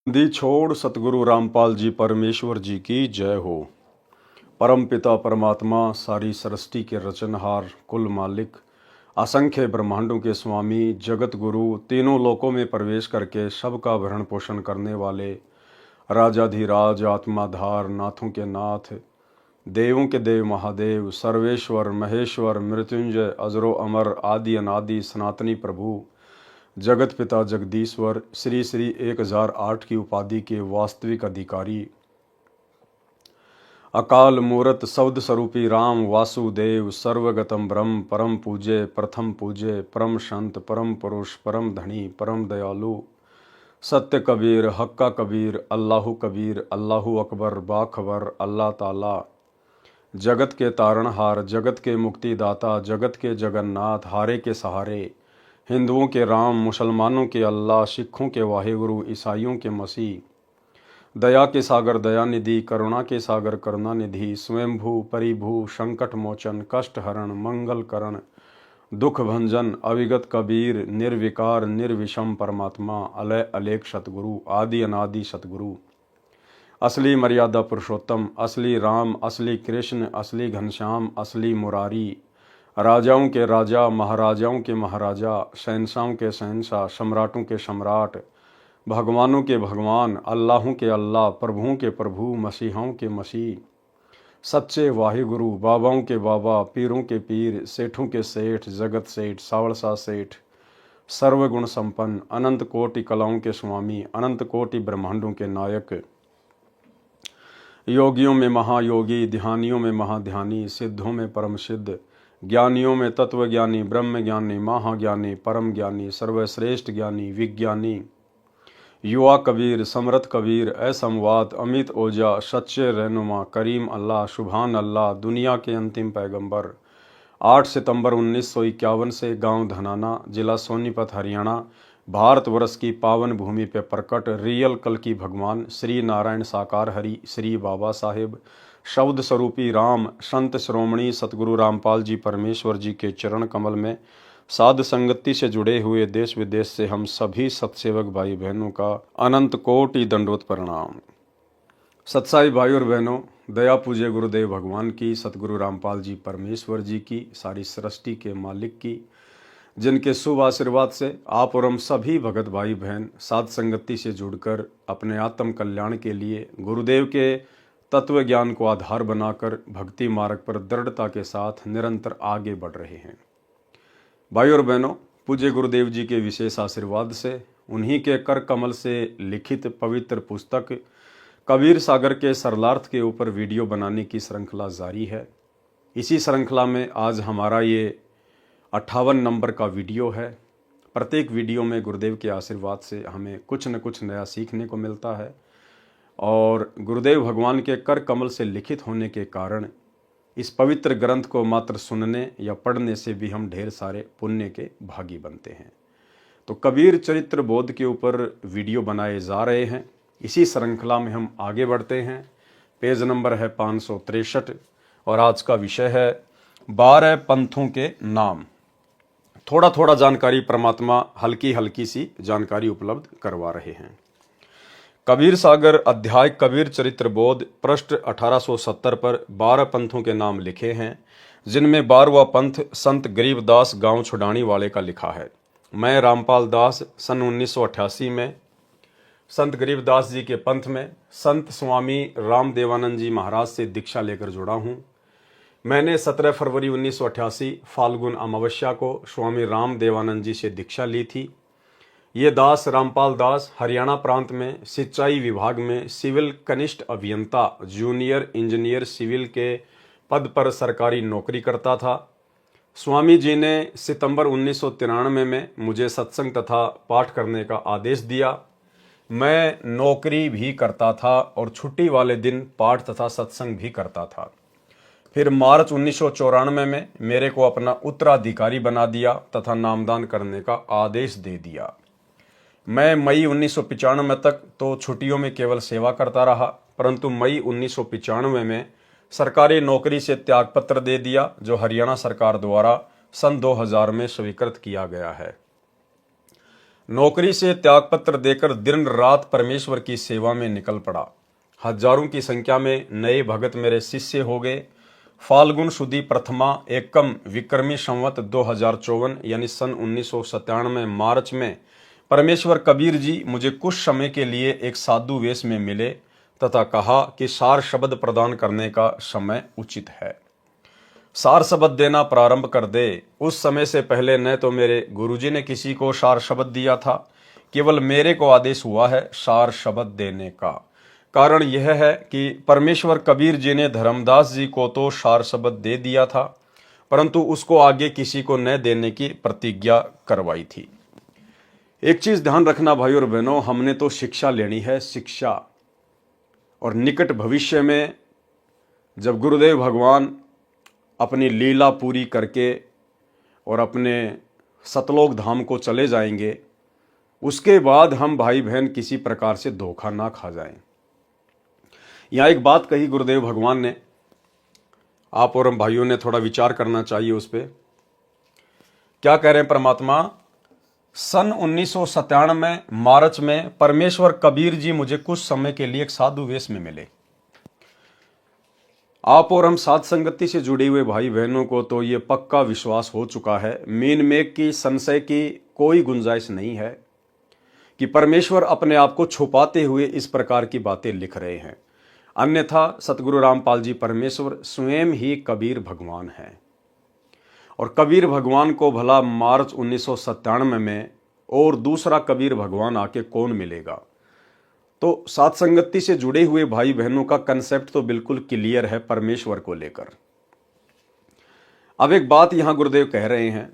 दी छोड़ सतगुरु रामपाल जी परमेश्वर जी की जय हो। परम पिता परमात्मा सारी सृष्टि के रचनहार कुल मालिक असंख्य ब्रह्मांडों के स्वामी जगत गुरु तीनों लोकों में प्रवेश करके सबका भरण पोषण करने वाले राजाधिराज आत्माधार नाथों के नाथ देवों के देव महादेव सर्वेश्वर महेश्वर मृत्युंजय अजरो अमर आदि अनादि सनातनी प्रभु जगत पिता जगदीश्वर श्री श्री 1008 की उपाधि के वास्तविक अधिकारी अकाल मूरत शब्द स्वरूपी राम वासुदेव सर्वगतम ब्रह्म परम पूज्य प्रथम पूज्य परम संत परम पुरुष परम धनी परम दयालु सत्य कबीर हक्का कबीर अल्लाहु कबीर अल्लाहु अकबर बाखबर अल्लाह ताला जगत के तारणहार जगत के मुक्तिदाता जगत के जगन्नाथ हारे के सहारे हिंदुओं के राम मुसलमानों के अल्लाह सिखों के वाहिगुरु ईसाइयों के मसीह दया के सागर दयानिधि करुणा के सागर करुणानिधि स्वयंभू परिभू संकट मोचन कष्ट हरण मंगल करण दुख भंजन अविगत कबीर निर्विकार निर्विषम परमात्मा अलय अलेख सतगुरु आदि अनादि सतगुरु असली मर्यादा पुरुषोत्तम असली राम असली कृष्ण असली घनश्याम असली मुरारी राजाओं के राजा महाराजाओं के महाराजा शहंशाहों के शहंशाह सम्राटों के सम्राट भगवानों के भगवान अल्लाहों के अल्लाह प्रभुओं के प्रभु मसीहाओं के मसीह सच्चे वाहिगुरु बाबाओं के बाबा पीरों के पीर सेठों के सेठ जगत सेठ सावड़सा सेठ सर्वगुण संपन्न अनंत कोटि कलाओं के स्वामी अनंत कोटि ब्रह्मांडों के नायक योगियों में महायोगी ध्यानियों में महाध्यानी सिद्धों में परम सिद्ध ज्ञानियों में तत्वज्ञानी ब्रह्म ज्ञानी महाज्ञानी परम ज्ञानी सर्वश्रेष्ठ ज्ञानी विज्ञानी युवा कबीर समरथ कबीर असमवाद अमित ओजा सच्चे रहनुमा करीम अल्लाह सुभान अल्लाह दुनिया के अंतिम पैगंबर 8 सितंबर 1951 से गांव धनाना जिला सोनीपत हरियाणा भारतवर्ष की पावन भूमि पे प्रकट रियल कल की भगवान श्री नारायण साकार हरि श्री बाबा साहेब शब्द स्वरूपी राम संत श्रोमणी सतगुरु रामपाल जी परमेश्वर जी के चरण कमल में साध संगति से जुड़े हुए देश विदेश से हम सभी सत्सेवक भाई बहनों का अनंत कोटि दंडोत प्रणाम। सत्साई भाई और बहनों, दया पूज्य गुरुदेव भगवान की सतगुरु रामपाल जी परमेश्वर जी की सारी सृष्टि के मालिक की जिनके शुभ आशीर्वाद से आप और हम सभी भगत भाई बहन साध संगति से जुड़कर अपने आत्म कल्याण के लिए गुरुदेव के तत्व ज्ञान को आधार बनाकर भक्ति मार्ग पर दृढ़ता के साथ निरंतर आगे बढ़ रहे हैं। भाई और बहनों, पूज्य गुरुदेव जी के विशेष आशीर्वाद से उन्हीं के कर कमल से लिखित पवित्र पुस्तक कबीर सागर के सरलार्थ के ऊपर वीडियो बनाने की श्रृंखला जारी है। इसी श्रृंखला में आज हमारा ये 58 नंबर का वीडियो है। प्रत्येक वीडियो में गुरुदेव के आशीर्वाद से हमें कुछ न कुछ नया सीखने को मिलता है और गुरुदेव भगवान के कर कमल से लिखित होने के कारण इस पवित्र ग्रंथ को मात्र सुनने या पढ़ने से भी हम ढेर सारे पुण्य के भागी बनते हैं। तो कबीर चरित्र बोध के ऊपर वीडियो बनाए जा रहे हैं। इसी श्रृंखला में हम आगे बढ़ते हैं। पेज नंबर है 563 और आज का विषय है 12 पंथों के नाम। थोड़ा थोड़ा जानकारी परमात्मा हल्की हल्की सी जानकारी उपलब्ध करवा रहे हैं। कबीर सागर अध्याय कबीर चरित्र बोध पृष्ठ 1870 पर 12 पंथों के नाम लिखे हैं, जिनमें 12वां पंथ संत गरीबदास गांव छुडानी वाले का लिखा है। मैं रामपाल दास सन 1988 में संत गरीबदास जी के पंथ में संत स्वामी राम देवानंद जी महाराज से दीक्षा लेकर जुड़ा हूँ। मैंने 17 फरवरी 1988 फाल्गुन अमावस्या को स्वामी राम देवानंद जी से दीक्षा ली थी। ये दास रामपाल दास हरियाणा प्रांत में सिंचाई विभाग में सिविल कनिष्ठ अभियंता जूनियर इंजीनियर सिविल के पद पर सरकारी नौकरी करता था। स्वामी जी ने सितंबर 1993 में मुझे सत्संग तथा पाठ करने का आदेश दिया। मैं नौकरी भी करता था और छुट्टी वाले दिन पाठ तथा सत्संग भी करता था। फिर मार्च 1994 में मेरे को अपना उत्तराधिकारी बना दिया तथा नामदान करने का आदेश दे दिया। मैं मई 1995 तक तो छुट्टियों में केवल सेवा करता रहा, परंतु मई 1995 में सरकारी नौकरी से त्यागपत्र दे दिया, जो हरियाणा सरकार द्वारा सन 2000 में स्वीकृत किया गया है। नौकरी से त्यागपत्र देकर दिन रात परमेश्वर की सेवा में निकल पड़ा। हजारों की संख्या में नए भगत मेरे शिष्य हो गए। फाल्गुन शुदी प्रथमा एकम विक्रमी संवत 2054 यानी सन 1997 मार्च में परमेश्वर कबीर जी मुझे कुछ समय के लिए एक साधु वेश में मिले तथा कहा कि सार शब्द प्रदान करने का समय उचित है। सार शब्द देना प्रारंभ कर दे। उस समय से पहले न तो मेरे गुरुजी ने किसी को सार शब्द दिया था, केवल मेरे को आदेश हुआ है सार शब्द देने का। कारण यह है कि परमेश्वर कबीर जी ने धर्मदास जी को तो सार शब्द दे दिया था, परंतु उसको आगे किसी को न देने की प्रतिज्ञा करवाई थी। एक चीज ध्यान रखना भाई और बहनों, हमने तो शिक्षा लेनी है, शिक्षा। और निकट भविष्य में जब गुरुदेव भगवान अपनी लीला पूरी करके और अपने सतलोक धाम को चले जाएंगे, उसके बाद हम भाई बहन किसी प्रकार से धोखा ना खा जाएं। यहाँ एक बात कही गुरुदेव भगवान ने, आप और हम भाइयों ने थोड़ा विचार करना चाहिए उस पर। क्या कह रहे हैं परमात्मा? सन 1997 मार्च में परमेश्वर कबीर जी मुझे कुछ समय के लिए एक साधु वेश में मिले। आप और हम साध संगति से जुड़े हुए भाई बहनों को तो ये पक्का विश्वास हो चुका है, मीन में की संशय की कोई गुंजाइश नहीं है कि परमेश्वर अपने आप को छुपाते हुए इस प्रकार की बातें लिख रहे हैं। अन्यथा सतगुरु रामपाल जी परमेश्वर स्वयं ही कबीर भगवान हैं। और कबीर भगवान को भला मार्च 1997 में और दूसरा कबीर भगवान आके कौन मिलेगा? तो साथ संगति से जुड़े हुए भाई बहनों का कंसेप्ट तो बिल्कुल क्लियर है परमेश्वर को लेकर। अब एक बात यहां गुरुदेव कह रहे हैं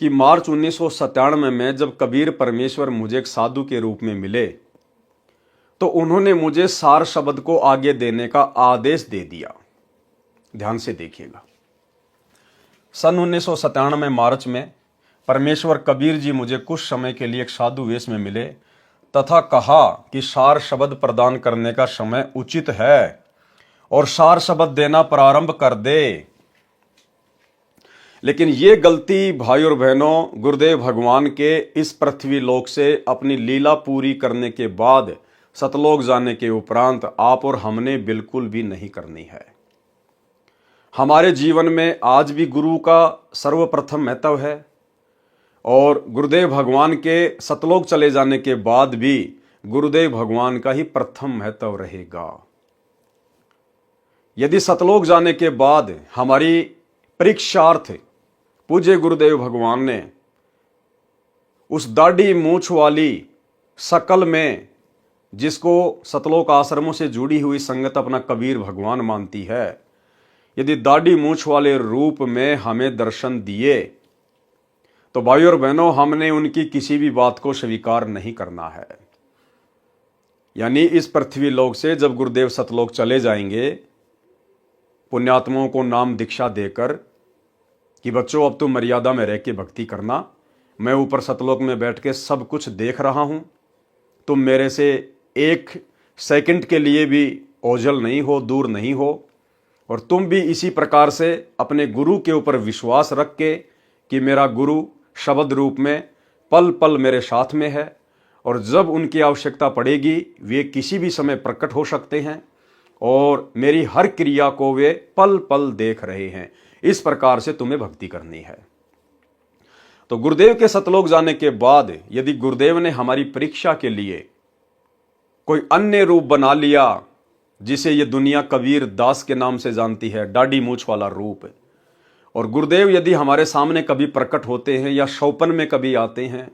कि मार्च 1997 में जब कबीर परमेश्वर मुझे एक साधु के रूप में मिले तो उन्होंने मुझे सार शब्द को आगे देने का आदेश दे दिया। ध्यान से देखिएगा, सन 1997 मार्च में परमेश्वर कबीर जी मुझे कुछ समय के लिए एक साधु वेश में मिले तथा कहा कि सार शब्द प्रदान करने का समय उचित है और सार शब्द देना प्रारंभ कर दे। लेकिन ये गलती भाई और बहनों, गुरुदेव भगवान के इस पृथ्वी लोक से अपनी लीला पूरी करने के बाद सतलोक जाने के उपरांत आप और हमने बिल्कुल भी नहीं करनी है। हमारे जीवन में आज भी गुरु का सर्वप्रथम महत्व है और गुरुदेव भगवान के सतलोक चले जाने के बाद भी गुरुदेव भगवान का ही प्रथम महत्व रहेगा। यदि सतलोक जाने के बाद हमारी परीक्षार्थ पूज्य गुरुदेव भगवान ने उस दाढ़ी मूछ वाली शकल में, जिसको सतलोक आश्रमों से जुड़ी हुई संगत अपना कबीर भगवान मानती है, यदि दाढ़ी मूछ वाले रूप में हमें दर्शन दिए तो भाई और बहनों, हमने उनकी किसी भी बात को स्वीकार नहीं करना है। यानी इस पृथ्वी लोक से जब गुरुदेव सतलोक चले जाएंगे, पुण्यात्माओं को नाम दीक्षा देकर कि बच्चों अब तुम मर्यादा में रह के भक्ति करना, मैं ऊपर सतलोक में बैठ के सब कुछ देख रहा हूं, तुम मेरे से एक सेकंड के लिए भी ओझल नहीं हो, दूर नहीं हो, और तुम भी इसी प्रकार से अपने गुरु के ऊपर विश्वास रख के कि मेरा गुरु शब्द रूप में पल पल मेरे साथ में है और जब उनकी आवश्यकता पड़ेगी वे किसी भी समय प्रकट हो सकते हैं और मेरी हर क्रिया को वे पल पल देख रहे हैं। इस प्रकार से तुम्हें भक्ति करनी है। तो गुरुदेव के सतलोक जाने के बाद यदि गुरुदेव ने हमारी परीक्षा के लिए कोई अन्य रूप बना लिया, जिसे ये दुनिया कबीर दास के नाम से जानती है, दाढ़ी मूछ वाला रूप, और गुरुदेव यदि हमारे सामने कभी प्रकट होते हैं या शौपन में कभी आते हैं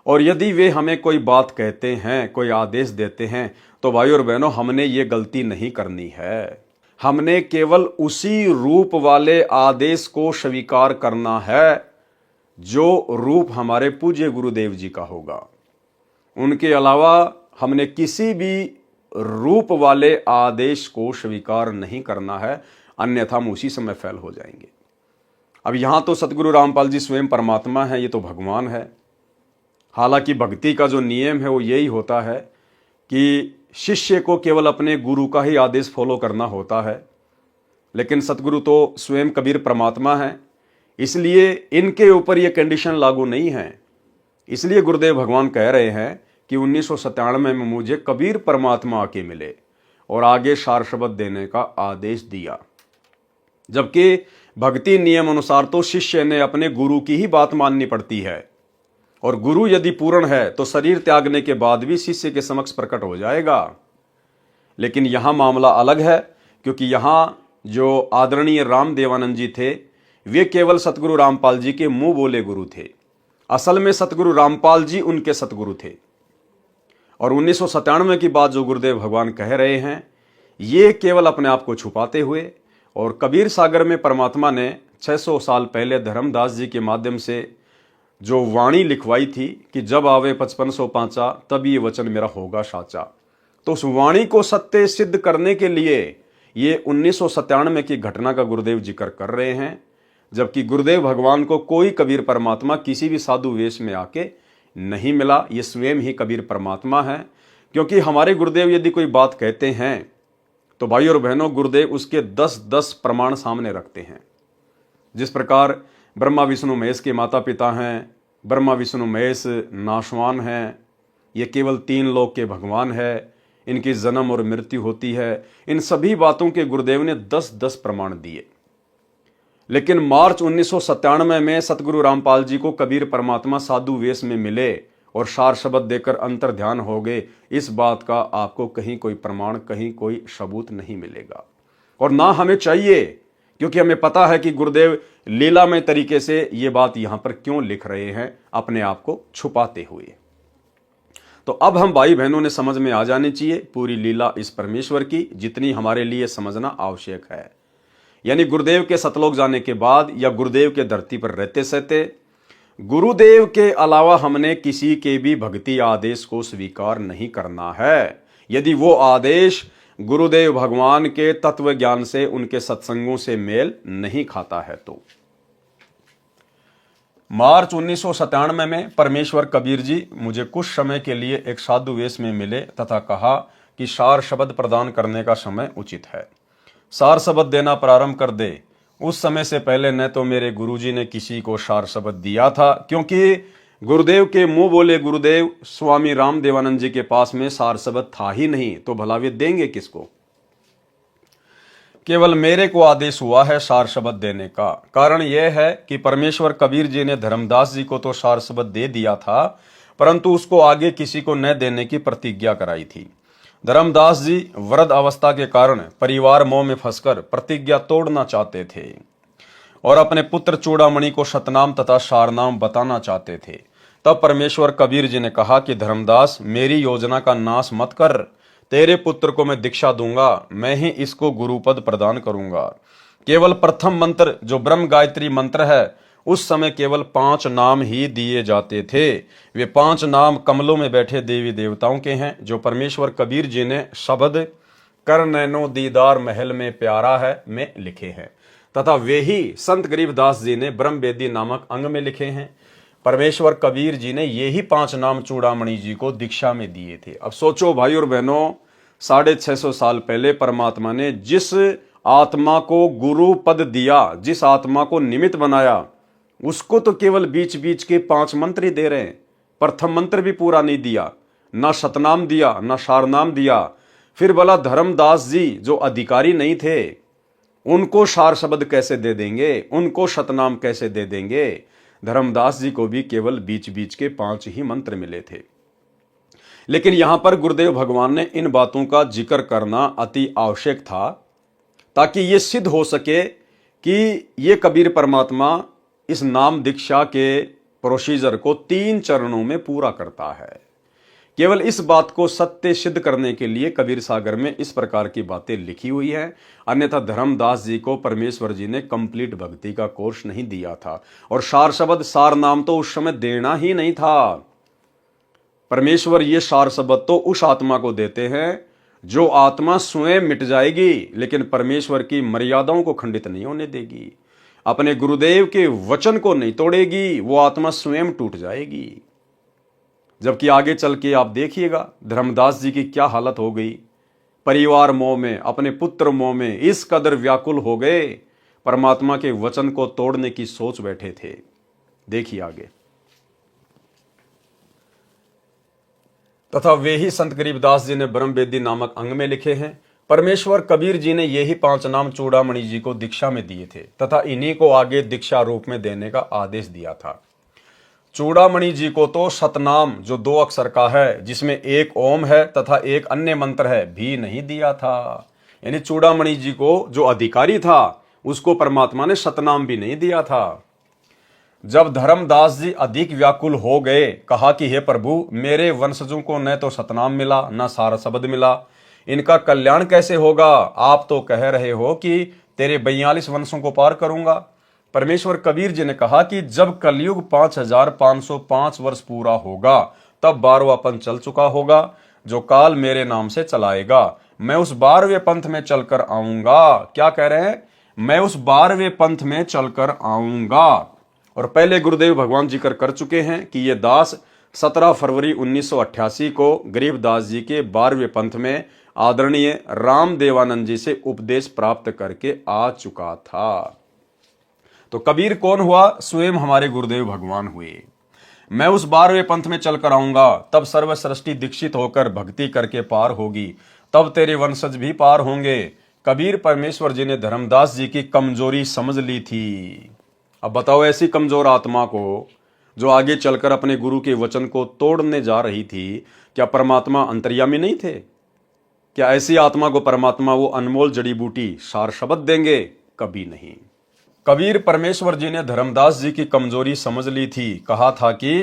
और यदि वे हमें कोई बात कहते हैं, कोई आदेश देते हैं, तो भाई और बहनों, हमने ये गलती नहीं करनी है। हमने केवल उसी रूप वाले आदेश को स्वीकार करना है जो रूप हमारे पूज्य गुरुदेव जी का होगा। उनके अलावा हमने किसी भी रूप वाले आदेश को स्वीकार नहीं करना है, अन्यथा हम उसी समय फेल हो जाएंगे। अब यहां तो सतगुरु रामपाल जी स्वयं परमात्मा है, ये तो भगवान है। हालांकि भक्ति का जो नियम है वो यही होता है कि शिष्य को केवल अपने गुरु का ही आदेश फॉलो करना होता है, लेकिन सतगुरु तो स्वयं कबीर परमात्मा है, इसलिए इनके ऊपर यह कंडीशन लागू नहीं है। इसलिए गुरुदेव भगवान कह रहे हैं कि 1997 में मुझे कबीर परमात्मा आके मिले और आगे सार शब्द देने का आदेश दिया। जबकि भक्ति नियम अनुसार तो शिष्य ने अपने गुरु की ही बात माननी पड़ती है, और गुरु यदि पूर्ण है तो शरीर त्यागने के बाद भी शिष्य के समक्ष प्रकट हो जाएगा। लेकिन यहां मामला अलग है, क्योंकि यहां जो आदरणीय राम देवानंद जी थे वे केवल सतगुरु रामपाल जी के मुंह बोले गुरु थे। असल में सतगुरु रामपाल जी उनके सतगुरु थे। और 1997 की बात जो गुरुदेव भगवान कह रहे हैं ये केवल अपने आप को छुपाते हुए, और कबीर सागर में परमात्मा ने 600 साल पहले धर्मदास जी के माध्यम से जो वाणी लिखवाई थी कि जब आवे 5500 पांचा तब ये वचन मेरा होगा साचा, तो उस वाणी को सत्य सिद्ध करने के लिए ये 1997 की घटना का गुरुदेव जिक्र कर रहे हैं। जबकि गुरुदेव भगवान को कोई कबीर परमात्मा किसी भी साधु वेश में आके नहीं मिला, ये स्वयं ही कबीर परमात्मा है। क्योंकि हमारे गुरुदेव यदि कोई बात कहते हैं तो भाई और बहनों गुरुदेव उसके 10-10 प्रमाण सामने रखते हैं। जिस प्रकार ब्रह्मा विष्णु महेश के माता पिता हैं, ब्रह्मा विष्णु महेश नाशवान हैं, ये केवल 3 लोक के भगवान है, इनकी जन्म और मृत्यु होती है, इन सभी बातों के गुरुदेव ने 10-10 प्रमाण दिए। लेकिन मार्च 1997 में सतगुरु रामपाल जी को कबीर परमात्मा साधु वेश में मिले और सार शब्द देकर अंतर ध्यान हो गए, इस बात का आपको कहीं कोई प्रमाण, कहीं कोई सबूत नहीं मिलेगा। और ना हमें चाहिए, क्योंकि हमें पता है कि गुरुदेव लीलामय तरीके से ये बात यहां पर क्यों लिख रहे हैं, अपने आप को छुपाते हुए। तो अब हम भाई बहनों ने समझ में आ जानी चाहिए पूरी लीला इस परमेश्वर की, जितनी हमारे लिए समझना आवश्यक है। यानी गुरुदेव के सतलोक जाने के बाद या गुरुदेव के धरती पर रहते सहते गुरुदेव के अलावा हमने किसी के भी भक्ति आदेश को स्वीकार नहीं करना है, यदि वो आदेश गुरुदेव भगवान के तत्व ज्ञान से, उनके सत्संगों से मेल नहीं खाता है। तो मार्च 1997 में परमेश्वर कबीर जी मुझे कुछ समय के लिए एक साधु वेश में मिले तथा कहा कि सार शब्द प्रदान करने का समय उचित है, सार शब्द देना प्रारंभ कर दे। उस समय से पहले न तो मेरे गुरुजी ने किसी को सार शब्द दिया था, क्योंकि गुरुदेव के मुंह बोले गुरुदेव स्वामी राम देवानंद जी के पास में सार शब्द था ही नहीं, तो भला वे देंगे किसको। केवल मेरे को आदेश हुआ है सार शब्द देने का। कारण यह है कि परमेश्वर कबीर जी ने धर्मदास जी को तो सार शब्द दे दिया था, परंतु उसको आगे किसी को न देने की प्रतिज्ञा कराई थी। धर्मदास जी वृद्ध अवस्था के कारण परिवार मोह में फंसकर प्रतिज्ञा तोड़ना चाहते थे और अपने पुत्र चूड़ामणि को शतनाम तथा सारनाम बताना चाहते थे। तब परमेश्वर कबीर जी ने कहा कि धर्मदास मेरी योजना का नाश मत कर, तेरे पुत्र को मैं दीक्षा दूंगा, मैं ही इसको गुरुपद प्रदान करूंगा। केवल प्रथम मंत्र जो ब्रह्म गायत्री मंत्र है, उस समय केवल 5 नाम ही दिए जाते थे। वे 5 नाम कमलों में बैठे देवी देवताओं के हैं, जो परमेश्वर कबीर जी ने शब्द कर नैनो दीदार महल में प्यारा है में लिखे हैं, तथा वे ही संत गरीबदास जी ने ब्रह्म वेदी नामक अंग में लिखे हैं। परमेश्वर कबीर जी ने ये ही 5 नाम चूड़ामणि जी को दीक्षा में दिए थे। अब सोचो भाई और बहनों, 650 साल पहले परमात्मा ने जिस आत्मा को गुरु पद दिया, जिस आत्मा को निमित्त बनाया, उसको तो केवल बीच बीच के 5 मंत्र ही दे रहे हैं। प्रथम मंत्र भी पूरा नहीं दिया, ना शतनाम दिया, ना सारनाम दिया। फिर भला धर्मदास जी जो अधिकारी नहीं थे, उनको सार शब्द कैसे दे देंगे, उनको शतनाम कैसे दे देंगे। धर्मदास जी को भी केवल बीच बीच के 5 ही मंत्र मिले थे। लेकिन यहां पर गुरुदेव भगवान ने इन बातों का जिक्र करना अति आवश्यक था, ताकि यह सिद्ध हो सके कि ये कबीर परमात्मा इस नाम दीक्षा के प्रोसीजर को 3 चरणों में पूरा करता है। केवल इस बात को सत्य सिद्ध करने के लिए कबीर सागर में इस प्रकार की बातें लिखी हुई हैं। अन्यथा धर्मदास जी को परमेश्वर जी ने कंप्लीट भक्ति का कोर्स नहीं दिया था, और सार शब्द सार नाम तो उस समय देना ही नहीं था। परमेश्वर ये सार शब्द तो उस आत्मा को देते हैं जो आत्मा स्वयं मिट जाएगी, लेकिन परमेश्वर की मर्यादाओं को खंडित नहीं होने देगी, अपने गुरुदेव के वचन को नहीं तोड़ेगी, वो आत्मा स्वयं टूट जाएगी। जबकि आगे चल के आप देखिएगा धर्मदास जी की क्या हालत हो गई। परिवार मोह में, अपने पुत्र मोह में इस कदर व्याकुल हो गए, परमात्मा के वचन को तोड़ने की सोच बैठे थे। देखिए आगे। तथा वे ही संत गरीबदास जी ने ब्रह्मवेदी नामक अंग में लिखे हैं। परमेश्वर कबीर जी ने यही 5 नाम चूड़ामणि जी को दीक्षा में दिए थे तथा इन्हीं को आगे दीक्षा रूप में देने का आदेश दिया था। चूड़ामणि जी को तो सतनाम जो 2 अक्षर का है, जिसमें एक ओम है तथा एक अन्य मंत्र है, भी नहीं दिया था। यानी चूड़ामणि जी को जो अधिकारी था उसको परमात्मा ने सतनाम भी नहीं दिया था। जब धर्मदास जी अधिक व्याकुल हो गए, कहा कि हे प्रभु, मेरे वंशजों को न तो सतनाम मिला न सार शब्द मिला, इनका कल्याण कैसे होगा? आप तो कह रहे हो कि तेरे 42 वंशों को पार करूंगा। परमेश्वर कबीर जी ने कहा कि जब कलयुग 5505 वर्ष पूरा होगा तब 12वां पंथ चल चुका होगा, जो काल मेरे नाम से चलाएगा। मैं उस 12वें पंथ में चलकर आऊंगा। क्या कह रहे हैं? मैं उस 12वें पंथ में चलकर आऊंगा। और पहले गुरुदेव भगवान जिक्र कर चुके हैं कि ये दास 17 फरवरी 1988 को गरीबदास जी के 12वें पंथ में आदरणीय रामदेवानंद जी से उपदेश प्राप्त करके आ चुका था। तो कबीर कौन हुआ? स्वयं हमारे गुरुदेव भगवान हुए। मैं उस 12वें पंथ में चलकर आऊंगा, तब सर्व सृष्टि दीक्षित होकर भक्ति करके पार होगी, तब तेरे वंशज भी पार होंगे। कबीर परमेश्वर जी ने धर्मदास जी की कमजोरी समझ ली थी। अब बताओ, ऐसी कमजोर आत्मा को जो आगे चलकर अपने गुरु के वचन को तोड़ने जा रही थी, क्या परमात्मा अंतर्यामी नहीं थे? क्या ऐसी आत्मा को परमात्मा वो अनमोल जड़ी बूटी सार शब्द देंगे? कभी नहीं। कबीर परमेश्वर जी ने धर्मदास जी की कमजोरी समझ ली थी। कहा था कि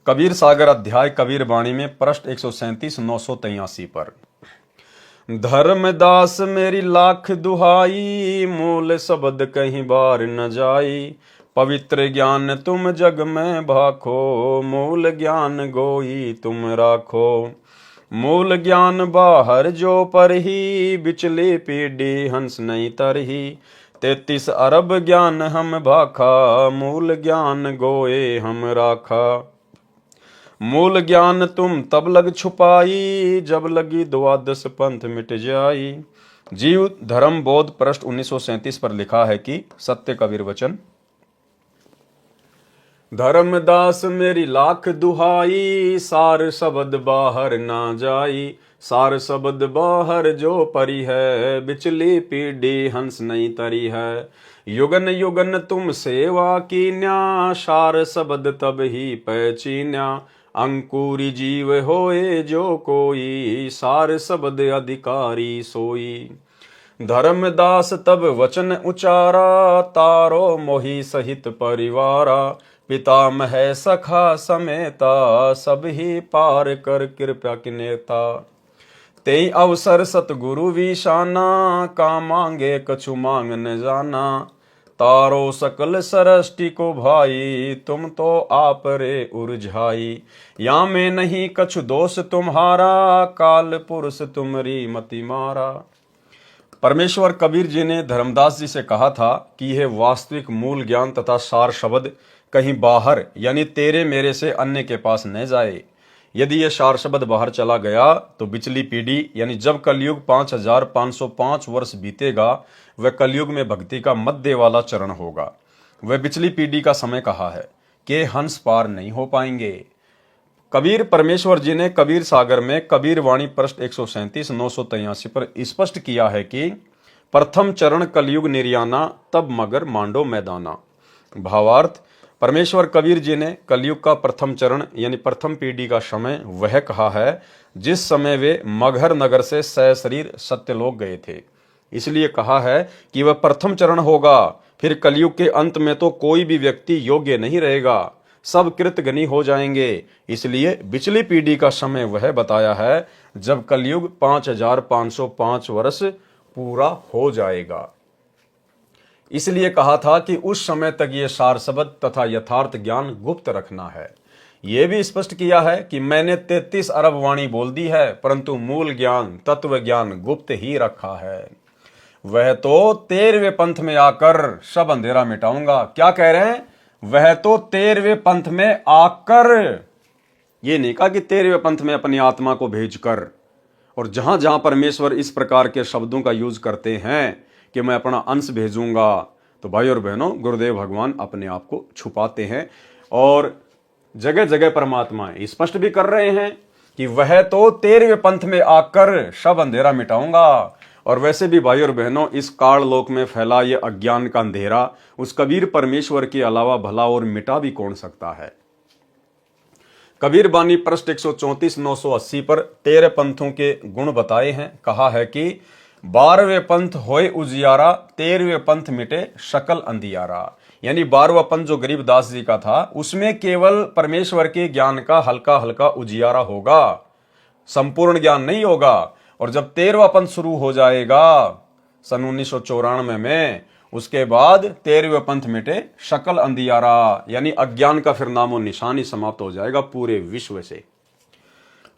कबीर सागर अध्याय कबीर वाणी में पृष्ठ 137 983 पर, धर्मदास मेरी लाख दुहाई, मूल शब्द कहीं बार न जाई, पवित्र ज्ञान तुम जग में भाखो, मूल ज्ञान गोई तुम राखो। मूल ज्ञान बाहर जो पर ही, बिचली पीढ़ी हंस नहीं तरही, 33 अरब ज्ञान हम भाखा, मूल ज्ञान गोए हम राखा। मूल ज्ञान तुम तब लग छुपाई, जब लगी 12 पंथ मिट जाई। जीव धर्म बोध पृष्ठ 1937 पर लिखा है कि सत्य कबीर वचन, धर्मदास मेरी लाख दुहाई, सार शब्द बाहर ना जाई, सार शब्द बाहर जो परी है, बिचली पीढ़ी हंस नहीं तरी है। युगन युगन तुम सेवा कीन्या, सार शब्द तब ही पहचीन्या, अंकुरी जीव होए जो कोई, सार शब्द अधिकारी सोई। धर्मदास तब वचन उचारा, तारो मोही सहित परिवारा, पितामह सखा समेता, सब ही पार कर कृपा की नेता। तेई अवसर सतगुरु विशाना, का मांगे कछु मांग न जाना, तारो सकल सृष्टि को भाई, तुम तो आप रे उरझाई। या में नहीं कछु दोष तुम्हारा, काल पुरुष तुमरी मति मारा। परमेश्वर कबीर जी ने धर्मदास जी से कहा था कि यह वास्तविक मूल ज्ञान तथा सार शब्द कहीं बाहर यानी तेरे मेरे से अन्य के पास न जाए। यदि यह सार शब्द बाहर चला गया तो बिचली पीढ़ी यानी जब कलयुग 5505 वर्ष बीतेगा, वह कलयुग में भक्ति का मध्य वाला चरण होगा। वह बिचली पीढ़ी का समय कहा है कि हंस पार नहीं हो पाएंगे। कबीर परमेश्वर जी ने कबीर सागर में कबीर वाणी पृष्ठ 137 983 पर स्पष्ट किया है कि प्रथम चरण कलयुग निर्याना, तब मगर मांडो मैदाना। भावार्थ, परमेश्वर कबीर जी ने कलयुग का प्रथम चरण यानी प्रथम पीढ़ी का समय वह कहा है जिस समय वे मगहर नगर से सशरीर सत्यलोक गए थे। इसलिए कहा है कि वह प्रथम चरण होगा। फिर कलयुग के अंत में तो कोई भी व्यक्ति योग्य नहीं रहेगा, सब कृतघ्नी हो जाएंगे। इसलिए बिचली पीढ़ी का समय वह बताया है जब कलयुग 5505 वर्ष पूरा हो जाएगा। इसलिए कहा था कि उस समय तक ये सार शब्द तथा यथार्थ ज्ञान गुप्त रखना है। यह भी स्पष्ट किया है कि मैंने 33 अरब वाणी बोल दी है, परंतु मूल ज्ञान तत्व ज्ञान गुप्त ही रखा है। वह तो 13वें पंथ में आकर सब अंधेरा मिटाऊंगा। क्या कह रहे हैं? वह तो 13वें पंथ में आकर, ये नहीं कहा कि 13वें पंथ में अपनी आत्मा को भेजकर। और जहां जहां परमेश्वर इस प्रकार के शब्दों का यूज करते हैं कि मैं अपना अंश भेजूंगा, तो भाई और बहनों, गुरुदेव भगवान अपने आप को छुपाते हैं और जगह जगह परमात्मा स्पष्ट भी कर रहे हैं कि वह तो 13वें पंथ में आकर सब अंधेरा मिटाऊंगा। और वैसे भी भाई और बहनों, इस काल लोक में फैला ये अज्ञान का अंधेरा उस कबीर परमेश्वर के अलावा भला और मिटा भी कौन सकता है। कबीर बानी पृष्ठ 134 980 पर 13 पंथों के गुण बताए हैं। कहा है कि 12वें पंथ होए उजियारा, 13वें पंथ मिटे शकल अंधियारा। यानी 12वां पंथ जो गरीबदास जी का था, उसमें केवल परमेश्वर के ज्ञान का हल्का हल्का उजियारा होगा, संपूर्ण ज्ञान नहीं होगा। और जब 13वां पंथ शुरू हो जाएगा सन 1994 में, उसके बाद 13वें पंथ मिटे शकल अंधियारा, यानी अज्ञान का फिर नामो निशान ही समाप्त हो जाएगा पूरे विश्व से।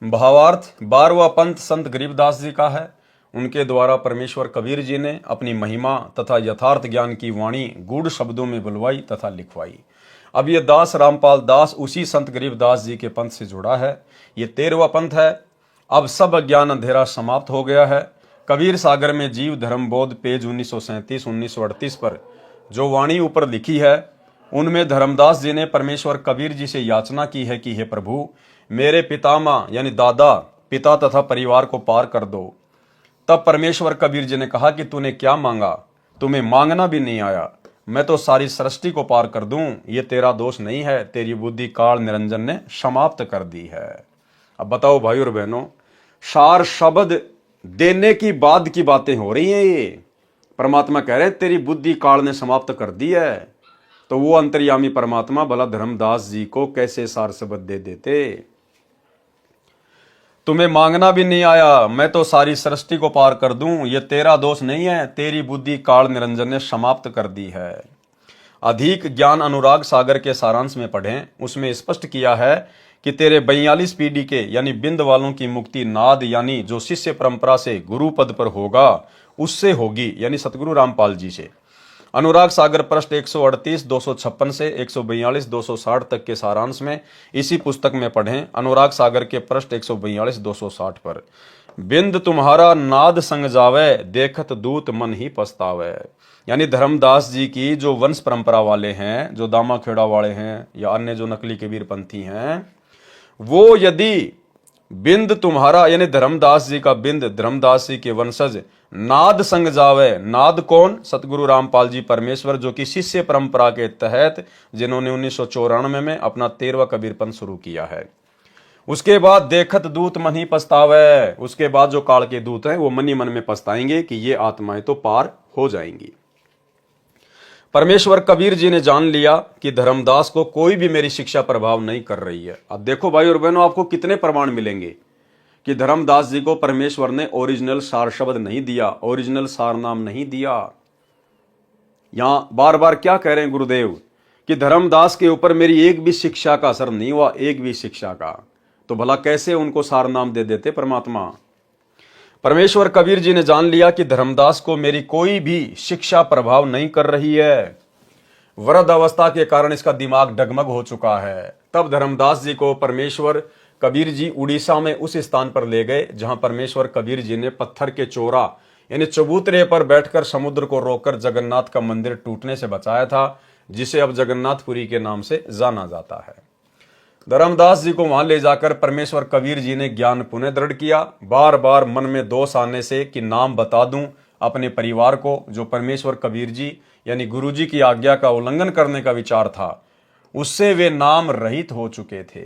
भावार्थ, 12वां पंथ संत गरीबदास जी का है। उनके द्वारा परमेश्वर कबीर जी ने अपनी महिमा तथा यथार्थ ज्ञान की वाणी गूढ़ शब्दों में बुलवाई तथा लिखवाई। अब ये दास रामपाल दास उसी संत गरीबदास जी के पंथ से जुड़ा है। ये 13वां पंथ है। अब सब अज्ञान अंधेरा समाप्त हो गया है। कबीर सागर में जीव धर्म बोध पेज 1937-1938 पर जो वाणी ऊपर लिखी है, उनमें धर्मदास जी ने परमेश्वर कबीर जी से याचना की है कि हे प्रभु, मेरे पितामह यानी दादा पिता तथा परिवार को पार कर दो। तब परमेश्वर कबीर जी ने कहा कि तूने क्या मांगा, तुम्हें मांगना भी नहीं आया, मैं तो सारी सृष्टि को पार कर दूं, ये तेरा दोष नहीं है, तेरी बुद्धि काल निरंजन ने समाप्त कर दी है। अब बताओ भाई और बहनों, सार शब्द देने की बाद की बातें हो रही हैं। ये परमात्मा कह रहे हैं तेरी बुद्धि काल ने समाप्त कर दी है, तो वो अंतर्यामी परमात्मा भला धर्मदास जी को कैसे सार शब्द दे देते। तुम्हें मांगना भी नहीं आया, मैं तो सारी सृष्टि को पार कर दूं, ये तेरा दोष नहीं है, तेरी बुद्धि काल निरंजन ने समाप्त कर दी है। अधिक ज्ञान अनुराग सागर के सारांश में पढ़ें, उसमें स्पष्ट किया है कि तेरे 42 पीढ़ी के यानी बिंद वालों की मुक्ति नाद यानी जो शिष्य परंपरा से गुरु पद पर होगा उससे होगी, यानी सतगुरु रामपाल जी से। अनुराग सागर पृष्ठ 138 256 से 142 260 तक के सारांश में इसी पुस्तक में पढ़ें, अनुराग सागर के पृष्ठ 142 260 पर। बिंद तुम्हारा नाद संग जावे, देखत दूत मन ही पछतावे। यानी धर्मदास जी की जो वंश परंपरा वाले हैं, जो दामा खेड़ा वाले हैं या अन्य जो नकली कबीर पंथी हैं, वो यदि बिंद तुम्हारा यानी धर्मदास जी का बिंद, धर्मदास जी के वंशज नाद संग जावे। नाद कौन? सतगुरु रामपाल जी परमेश्वर, जो कि शिष्य परंपरा के तहत जिन्होंने 1994 में अपना 13वां कबीर पंथ शुरू किया है। उसके बाद देखत दूत मन ही पछतावे, उसके बाद जो काल के दूत हैं वो मन ही मन में पछताएंगे कि ये आत्माएं तो पार हो जाएंगी। परमेश्वर कबीर जी ने जान लिया कि धर्मदास को कोई भी मेरी शिक्षा प्रभाव नहीं कर रही है। अब देखो भाई और बहनों, आपको कितने प्रमाण मिलेंगे कि धर्मदास जी को परमेश्वर ने ओरिजिनल सार शब्द नहीं दिया, ओरिजिनल सार नाम नहीं दिया। यहां बार बार क्या कह रहे हैं गुरुदेव कि धर्मदास के ऊपर मेरी एक भी शिक्षा का असर नहीं हुआ, एक भी शिक्षा का, तो भला कैसे उनको सार नाम दे देते परमात्मा। परमेश्वर कबीर जी ने जान लिया कि धर्मदास को मेरी कोई भी शिक्षा प्रभाव नहीं कर रही है। वृद्ध अवस्था के कारण इसका दिमाग डगमग हो चुका है। तब धर्मदास जी को परमेश्वर कबीर जी उड़ीसा में उस स्थान पर ले गए जहां परमेश्वर कबीर जी ने पत्थर के चोरा यानी चबूतरे पर बैठकर समुद्र को रोककर जगन्नाथ का मंदिर टूटने से बचाया था, जिसे अब जगन्नाथपुरी के नाम से जाना जाता है। धर्मदास जी को वहां ले जाकर परमेश्वर कबीर जी ने ज्ञान पुनः दृढ़ किया। बार बार मन में दोष आने से कि नाम बता दूं अपने परिवार को, जो परमेश्वर कबीर जी यानी गुरु जी की आज्ञा का उल्लंघन करने का विचार था, उससे वे नाम रहित हो चुके थे।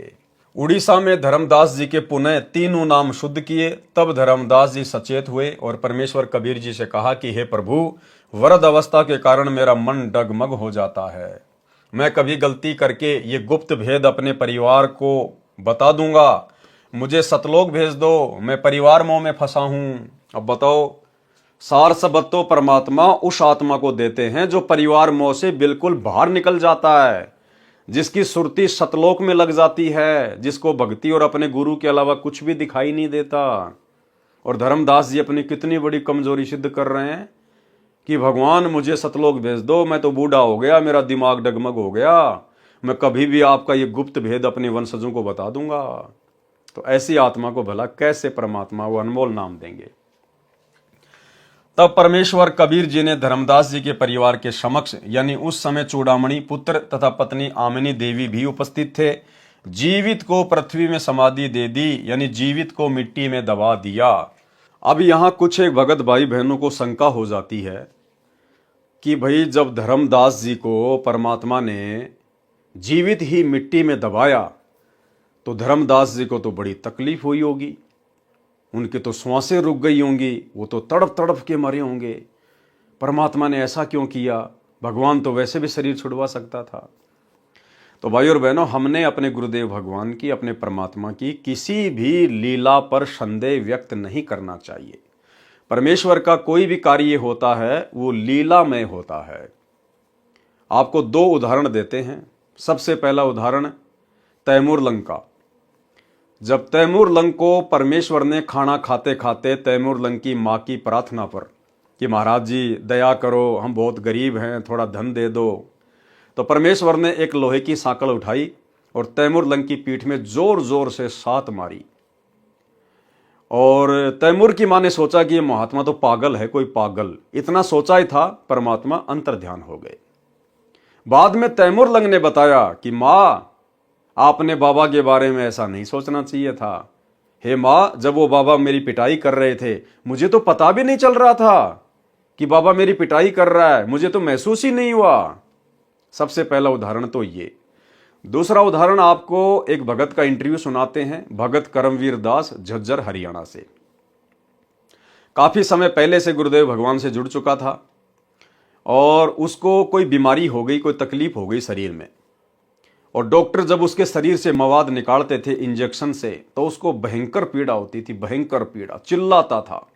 उड़ीसा में धर्मदास जी के पुनः तीनों नाम शुद्ध किए। तब धर्मदास जी सचेत हुए और परमेश्वर कबीर जी से कहा कि हे प्रभु, वृद्ध अवस्था के कारण मेरा मन डगमग हो जाता है, मैं कभी गलती करके ये गुप्त भेद अपने परिवार को बता दूंगा, मुझे सतलोक भेज दो, मैं परिवार मोह में फंसा हूं। अब बताओ, सार शब्द तो परमात्मा उस आत्मा को देते हैं जो परिवार मोह से बिल्कुल बाहर निकल जाता है, जिसकी सुरती सतलोक में लग जाती है, जिसको भक्ति और अपने गुरु के अलावा कुछ भी दिखाई नहीं देता। और धर्मदास जी अपनी कितनी बड़ी कमजोरी सिद्ध कर रहे हैं कि भगवान मुझे सतलोक भेज दो, मैं तो बूढ़ा हो गया, मेरा दिमाग डगमग हो गया, मैं कभी भी आपका ये गुप्त भेद अपने वंशजों को बता दूंगा। तो ऐसी आत्मा को भला कैसे परमात्मा वो अनमोल नाम देंगे। तब परमेश्वर कबीर जी ने धर्मदास जी के परिवार के समक्ष, यानी उस समय चूड़ामणि पुत्र तथा पत्नी आमिनी देवी भी उपस्थित थे, जीवित को पृथ्वी में समाधि दे दी, यानी जीवित को मिट्टी में दबा दिया। अब यहाँ कुछ एक भगत भाई बहनों को शंका हो जाती है कि भाई जब धर्मदास जी को परमात्मा ने जीवित ही मिट्टी में दबाया तो धर्मदास जी को तो बड़ी तकलीफ हुई होगी, उनकी तो श्वासें रुक गई होंगी, वो तो तड़प तड़प के मरे होंगे। परमात्मा ने ऐसा क्यों किया? भगवान तो वैसे भी शरीर छुड़वा सकता था। तो भाई और बहनों, हमने अपने गुरुदेव भगवान की, अपने परमात्मा की किसी भी लीला पर संदेह व्यक्त नहीं करना चाहिए। परमेश्वर का कोई भी कार्य होता है वो लीलामय होता है। आपको दो उदाहरण देते हैं। सबसे पहला उदाहरण तैमूर लंग का। जब तैमूर लंग को परमेश्वर ने खाना खाते खाते तैमूर लंग की माँ की प्रार्थना पर कि महाराज जी दया करो, हम बहुत गरीब हैं, थोड़ा धन दे दो, तो परमेश्वर ने एक लोहे की सांकल उठाई और तैमूर लंग की पीठ में जोर जोर से 7 मारी। और तैमूर की माँ ने सोचा कि ये महात्मा तो पागल है, कोई पागल, इतना सोचा ही था, परमात्मा अंतर्ध्यान हो गए। बाद में तैमूर लंग ने बताया कि माँ, आपने बाबा के बारे में ऐसा नहीं सोचना चाहिए था। हे माँ, जब वो बाबा मेरी पिटाई कर रहे थे, मुझे तो पता भी नहीं चल रहा था कि बाबा मेरी पिटाई कर रहा है, मुझे तो महसूस ही नहीं हुआ। सबसे पहला उदाहरण तो ये। दूसरा उदाहरण आपको एक भगत का इंटरव्यू सुनाते हैं, भगत करमवीर दास, झज्जर, हरियाणा से। काफी समय पहले से गुरुदेव भगवान से जुड़ चुका था और उसको कोई बीमारी हो गई, कोई तकलीफ हो गई शरीर में, और डॉक्टर जब उसके शरीर से मवाद निकालते थे इंजेक्शन से तो उसको भयंकर पीड़ा होती थी, भयंकर पीड़ा, चिल्लाता था।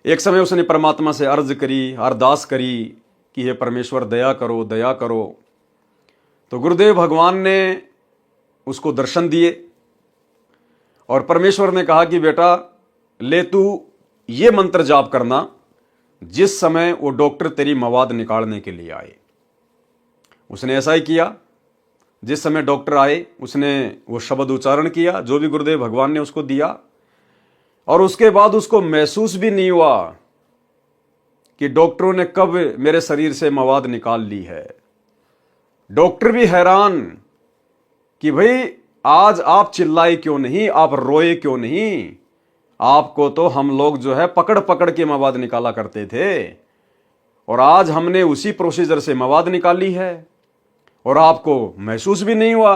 एक समय उसने परमात्मा से अर्ज करी, अरदास करी कि हे परमेश्वर दया करो, दया करो। तो गुरुदेव भगवान ने उसको दर्शन दिए और परमेश्वर ने कहा कि बेटा ले तू ये मंत्र जाप करना जिस समय वो डॉक्टर तेरी मवाद निकालने के लिए आए। उसने ऐसा ही किया। जिस समय डॉक्टर आए उसने वो शब्द उच्चारण किया जो भी गुरुदेव भगवान ने उसको दिया, और उसके बाद उसको महसूस भी नहीं हुआ कि डॉक्टरों ने कब मेरे शरीर से मवाद निकाल ली है। डॉक्टर भी हैरान कि भाई आज आप चिल्लाए क्यों नहीं, आप रोए क्यों नहीं, आपको तो हम लोग जो है पकड़ पकड़ के मवाद निकाला करते थे और आज हमने उसी प्रोसीजर से मवाद निकाली है और आपको महसूस भी नहीं हुआ।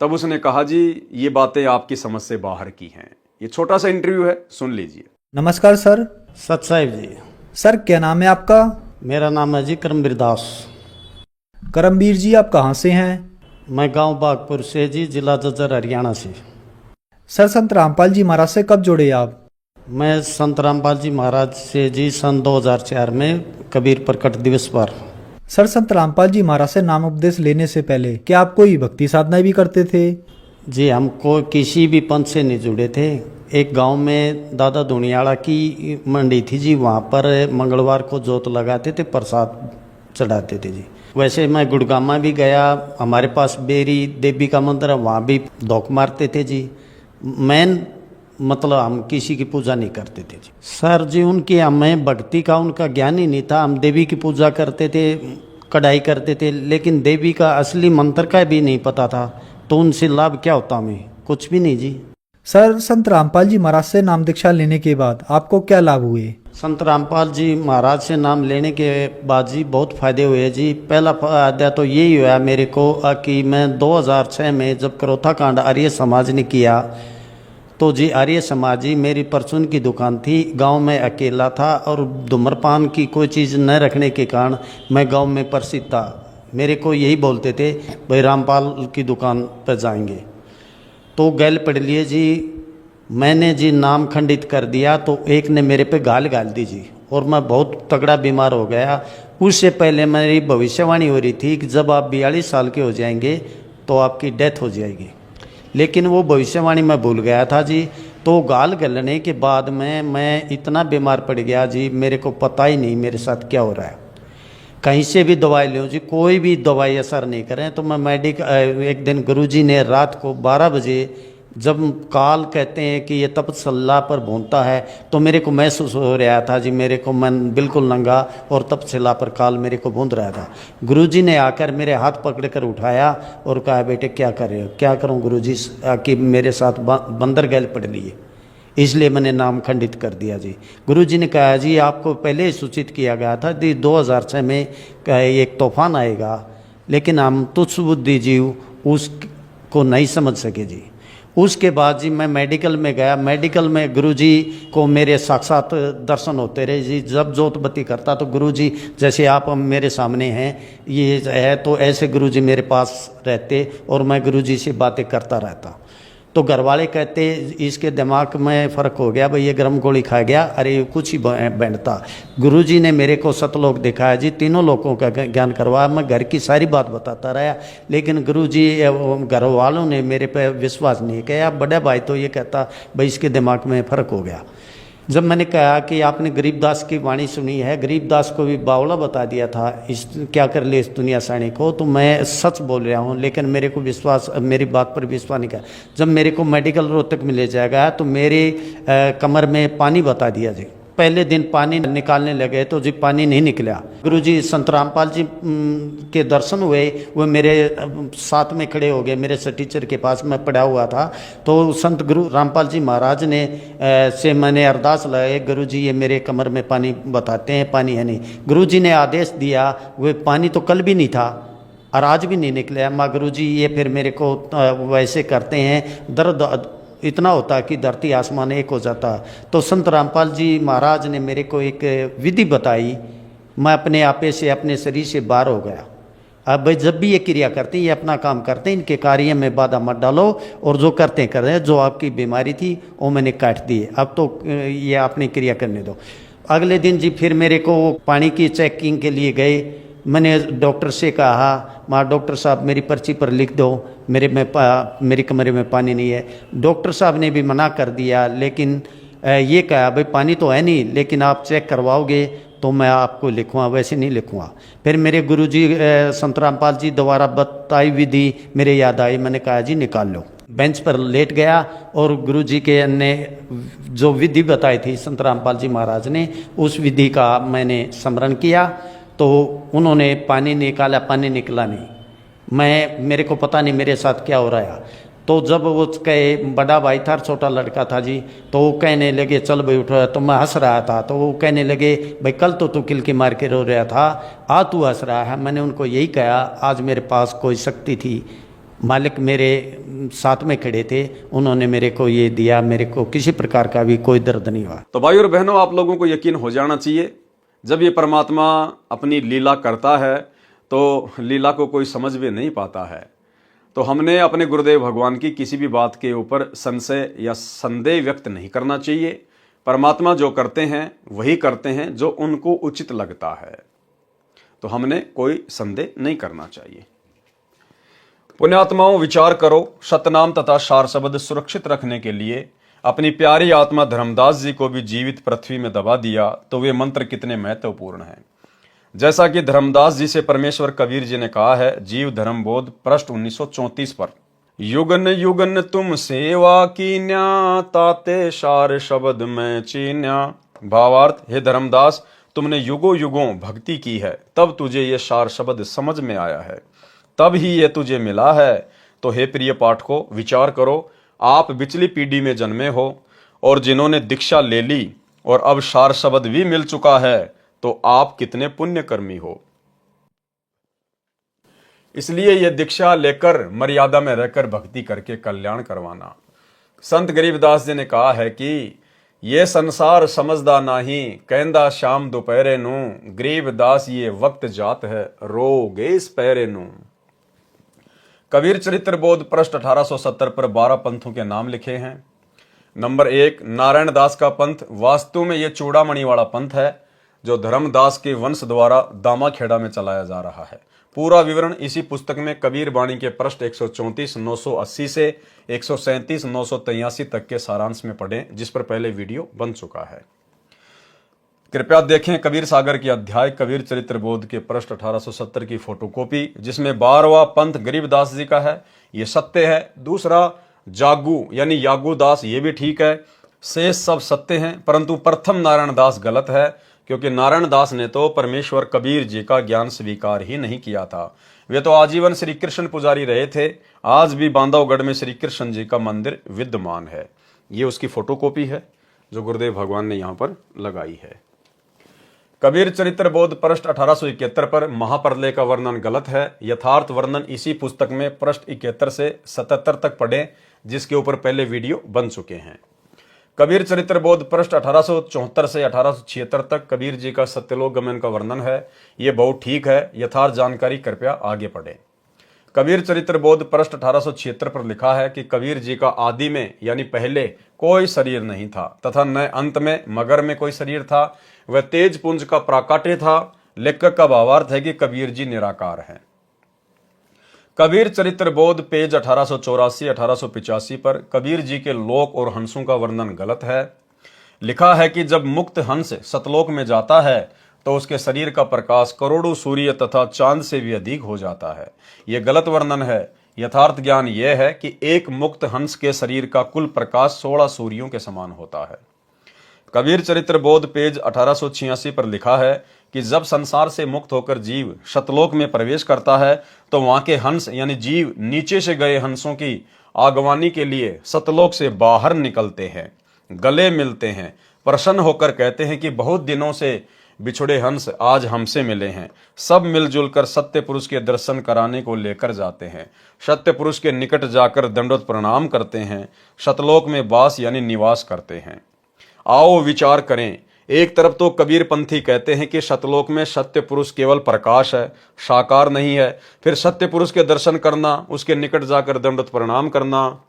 तब उसने कहा जी ये बातें आपकी समझ से बाहर की हैं। ये छोटा सा इंटरव्यू है, सुन लीजिए। नमस्कार सर। सत साहिब जी। सर क्या नाम है आपका? मेरा नाम है जी करमवीर दास। करमवीर जी आप कहाँ से हैं? मैं गांव बागपुर से जी, जिला झज्जर, हरियाणा से। सर संत रामपाल जी महाराज से कब जुड़े आप? मैं संत रामपाल जी महाराज से जी सन 2004 में कबीर प्रकट दिवस पर। सर संत रामपाल जी महाराज से नाम उपदेश लेने से पहले क्या आप कोई भक्ति साधना भी करते थे? जी हमको किसी भी पंथ से नहीं जुड़े थे। एक गांव में दादा दुनियाड़ा की मंडी थी जी, वहाँ पर मंगलवार को जोत लगाते थे, प्रसाद चढ़ाते थे जी। वैसे मैं गुड़गामा भी गया, हमारे पास बेरी देवी का मंदिर है, वहाँ भी धोख मारते थे जी। मेन मतलब हम किसी की पूजा नहीं करते थे जी। सर जी उनकी हमें भक्ति का उनका ज्ञान ही नहीं था। हम देवी की पूजा करते थे, कढ़ाई करते थे, लेकिन देवी का असली मंत्र का भी नहीं पता था। तो उनसे लाभ क्या होता हमें? कुछ भी नहीं जी। सर संत रामपाल जी महाराज से नाम दीक्षा लेने के बाद आपको क्या लाभ हुए? संत रामपाल जी महाराज से नाम लेने के बाद जी बहुत फायदे हुए जी। पहला फायदा तो यही हुआ मेरे को कि मैं 2006 में जब करोथा कांड आर्य समाज ने किया तो जी आर्य समाज जी मेरी परचून की दुकान थी, गांव में अकेला था और धूम्रपान की कोई चीज़ न रखने के कारण मैं गांव में प्रसिद्ध था। मेरे को यही बोलते थे भाई रामपाल की दुकान पर जाएंगे, तो गैल पढ़ लिए जी। मैंने जी नाम खंडित कर दिया तो एक ने मेरे पे गाल दी जी और मैं बहुत तगड़ा बीमार हो गया। उससे पहले मेरी भविष्यवाणी हो रही थी कि जब आप 42 साल के हो जाएंगे तो आपकी डेथ हो जाएगी, लेकिन वो भविष्यवाणी मैं भूल गया था जी। तो गाल गलने के बाद में मैं इतना बीमार पड़ गया जी, मेरे को पता ही नहीं मेरे साथ क्या हो रहा है। कहीं से भी दवाई लो जी, कोई भी दवाई असर नहीं करें। तो मैं एक दिन गुरुजी ने रात को 12 बजे जब काल कहते हैं कि ये तपस्या पर भूनता है, तो मेरे को महसूस हो रहा था जी, मेरे को मन बिल्कुल नंगा और तपस्या पर काल मेरे को भून रहा था। गुरुजी ने आकर मेरे हाथ पकड़ कर उठाया और कहा, बेटे क्या कर रहे हो? क्या करूं गुरुजी, कि मेरे साथ बंदर गैल पड़ लिए, इसलिए मैंने नाम खंडित कर दिया जी। गुरुजी ने कहा, जी आपको पहले ही सूचित किया गया था कि 2006 में एक तूफान आएगा, लेकिन हम तुच्छ बुद्धि जीव उसको नहीं समझ सके जी। उसके बाद जी मैं मेडिकल में गया। मेडिकल में गुरुजी को मेरे साक्षात दर्शन होते रहे जी। जब जोत बत्ती करता तो गुरुजी जैसे आप मेरे सामने हैं ये है, तो ऐसे गुरुजी मेरे पास रहते और मैं गुरुजी से बातें करता रहता। तो घर वाले कहते इसके दिमाग में फ़र्क हो गया भाई, ये गर्म गोली खा गया, अरे कुछ ही बैंडता। गुरुजी ने मेरे को सतलोक दिखाया जी, तीनों लोगों का ज्ञान करवाया। मैं घर की सारी बात बताता रहा, लेकिन गुरुजी घर वालों ने मेरे पे विश्वास नहीं किया। बड़ा भाई तो ये कहता भाई इसके दिमाग में फ़र्क हो गया। जब मैंने कहा कि आपने गरीबदास की वाणी सुनी है, गरीबदास को भी बावला बता दिया था, इस क्या कर ले इस दुनिया साणी को, तो मैं सच बोल रहा हूँ, लेकिन मेरे को विश्वास, मेरी बात पर विश्वास नहीं किया। जब मेरे को मेडिकल रोहतक में ले जाया गया तो मेरे कमर में पानी बता दिया जी। पहले दिन पानी निकालने लगे तो जी पानी नहीं निकला। गुरुजी संत रामपाल जी के दर्शन हुए, वो मेरे साथ में खड़े हो गए, मेरे टीचर के पास मैं पड़ा हुआ था। तो संत गुरु रामपाल जी महाराज ने से मैंने अरदास लगाए, गुरुजी ये मेरे कमर में पानी बताते हैं, पानी है नहीं। गुरुजी ने आदेश दिया, वो पानी तो कल भी नहीं था और आज भी नहीं निकला। माँ गुरुजी ये फिर मेरे को वैसे करते हैं, दर्द इतना होता कि धरती आसमान एक हो जाता। तो संत रामपाल जी महाराज ने मेरे को एक विधि बताई, मैं अपने आपे से, अपने शरीर से बाहर हो गया। अब भाई जब भी ये क्रिया करते हैं, ये अपना काम करते हैं, इनके कार्य में बाधा मत डालो और जो करते हैं कर रहे हैं। जो आपकी बीमारी थी वो मैंने काट दी, अब तो ये अपनी क्रिया करने दो। अगले दिन जी फिर मेरे को पानी की चेकिंग के लिए गए। मैंने डॉक्टर से कहा, माँ डॉक्टर साहब मेरी पर्ची पर लिख दो, मेरी कमरे में पानी नहीं है। डॉक्टर साहब ने भी मना कर दिया, लेकिन ये कहा भाई पानी तो है नहीं, लेकिन आप चेक करवाओगे तो मैं आपको लिखूँगा, वैसे नहीं लिखूँगा। फिर मेरे गुरुजी संत रामपाल जी द्वारा बताई विधि मेरे याद आई। मैंने कहा जी निकाल लो। बेंच पर लेट गया और गुरुजी के ने जो विधि बताई थी संत रामपाल जी महाराज ने, उस विधि का मैंने स्मरण किया। तो उन्होंने पानी निकाला, पानी निकला नहीं। मेरे को पता नहीं मेरे साथ क्या हो रहा है। तो जब वो कहे, बड़ा भाई था, छोटा लड़का था जी, तो वो कहने लगे चल भाई उठ। तो मैं हंस रहा था, तो वो कहने लगे भाई कल तो तू किलकी मार के रो रहा था, आज तू हंस रहा है। मैंने उनको यही कहा, आज मेरे पास कोई शक्ति थी, मालिक मेरे साथ में खड़े थे, उन्होंने मेरे को ये दिया, मेरे को किसी प्रकार का भी कोई दर्द नहीं हुआ। तो भाई और बहनों, आप लोगों को यकीन हो जाना चाहिए, जब ये परमात्मा अपनी लीला करता है तो लीला को कोई समझ भी नहीं पाता है। तो हमने अपने गुरुदेव भगवान की किसी भी बात के ऊपर संशय या संदेह व्यक्त नहीं करना चाहिए। परमात्मा जो करते हैं वही करते हैं जो उनको उचित लगता है, तो हमने कोई संदेह नहीं करना चाहिए। पुण्यात्माओं, विचार करो, सतनाम तथा सार शब्द सुरक्षित रखने के लिए अपनी प्यारी आत्मा धर्मदास जी को भी जीवित पृथ्वी में दबा दिया, तो वे मंत्र कितने महत्वपूर्ण हैं। जैसा कि धर्मदास जी से परमेश्वर कबीर जी ने कहा है, जीव धर्म बोध पृष्ठ 1934 पर, युगन युगन तुम सेवा कीन्या, ताते सार शब्द में चीन्या। भावार्थ, हे धर्मदास, तुमने युगों युगों भक्ति की है, तब तुझे ये सार शब्द समझ में आया है, तब ही ये तुझे मिला है। तो हे प्रिय पाठकों, विचार करो, आप पिछली पीढ़ी में जन्मे हो और जिन्होंने दीक्षा ले ली और अब सार शब्द भी मिल चुका है, तो आप कितने पुण्यकर्मी हो। इसलिए यह दीक्षा लेकर मर्यादा में रहकर भक्ति करके कल्याण करवाना। संत गरीबदास जी ने कहा है कि ये संसार समझदा नाही, कहंदा शाम दोपहरे नू, गरीबदास ये वक्त जात है, रो गए इस पैरे नू। कबीर चरित्र बोध पृष्ठ 1870 पर 12 पंथों के नाम लिखे हैं। नंबर 1, नारायण दास का पंथ। वास्तव में यह चूड़ामणि वाला पंथ है जो धर्मदास के वंश द्वारा दामाखेड़ा में चलाया जा रहा है। पूरा विवरण इसी पुस्तक में कबीर बाणी के पृष्ठ 134 980 से 137 983 तक के सारांश में पढ़ें, जिस पर पहले वीडियो बन चुका है। कृपया देखें कबीर सागर की अध्याय कबीर चरित्र बोध के पृष्ठ 1870 की फोटोकॉपी, जिसमें 12वां पंथ गरीबदास जी का है। ये सत्य है। दूसरा, जागू यानी यागू दास ये भी ठीक है, शेष सब सत्य हैं, परंतु प्रथम नारायण दास गलत है, क्योंकि नारायण दास ने तो परमेश्वर कबीर जी का ज्ञान स्वीकार ही नहीं किया था। वे तो आजीवन श्री कृष्ण पुजारी रहे थे। आज भी बांधवगढ़ में श्री कृष्ण जी का मंदिर विद्यमान है। ये उसकी फोटोकॉपी है जो गुरुदेव भगवान ने यहाँ पर लगाई है। कबीर चरित्र बोध पृष्ठ 1871 पर महाप्रलय का वर्णन गलत है। यथार्थ वर्णन इसी पुस्तक में पृष्ठ 71 से 77 तक पढ़ें, जिसके ऊपर पहले वीडियो बन चुके हैं। कबीर चरित्र बोध पृष्ठ 1874 से 1876 तक कबीर जी का सत्यलोक गमन का वर्णन है। ये बहुत ठीक है। यथार्थ जानकारी कृपया आगे पढ़ें। कबीर चरित्र बोध पृष्ठ 1876 पर लिखा है कि कबीर जी का आदि में यानी पहले कोई शरीर नहीं था तथा न अंत में मगर में कोई शरीर था। वह तेज पुंज का प्राकाट्य था। लेखक का भावार्थ है कि कबीर जी निराकार हैं। कबीर चरित्र बोध पेज 1884-1885 पर कबीर जी के लोक और हंसों का वर्णन गलत है। लिखा है कि जब मुक्त हंस सतलोक में जाता है तो उसके शरीर का प्रकाश करोड़ों सूर्य तथा चांद से भी अधिक हो जाता है। यह गलत वर्णन है। यथार्थ ज्ञान यह है कि एक मुक्त हंस के शरीर का कुल प्रकाश 16 सूर्यों के समान होता है। कबीर चरित्र बोध पेज 1886 पर लिखा है कि जब संसार से मुक्त होकर जीव शतलोक में प्रवेश करता है तो वहां के हंस यानी जीव नीचे से गए हंसों की आगवानी के लिए सतलोक से बाहर निकलते हैं, गले मिलते हैं, प्रसन्न होकर कहते हैं कि बहुत दिनों से बिछुड़े हंस आज हमसे मिले हैं। सब मिलजुल कर सत्य पुरुष के दर्शन कराने को लेकर जाते हैं। सत्य पुरुष के निकट जाकर दंडवत प्रणाम करते हैं। शतलोक में वास यानी निवास करते हैं। आओ विचार करें। एक तरफ तो कबीर पंथी कहते हैं कि शतलोक में सत्य पुरुष केवल प्रकाश है, साकार नहीं है। फिर सत्य पुरुष के दर्शन करना, उसके निकट जाकर दंडवत प्रणाम करना,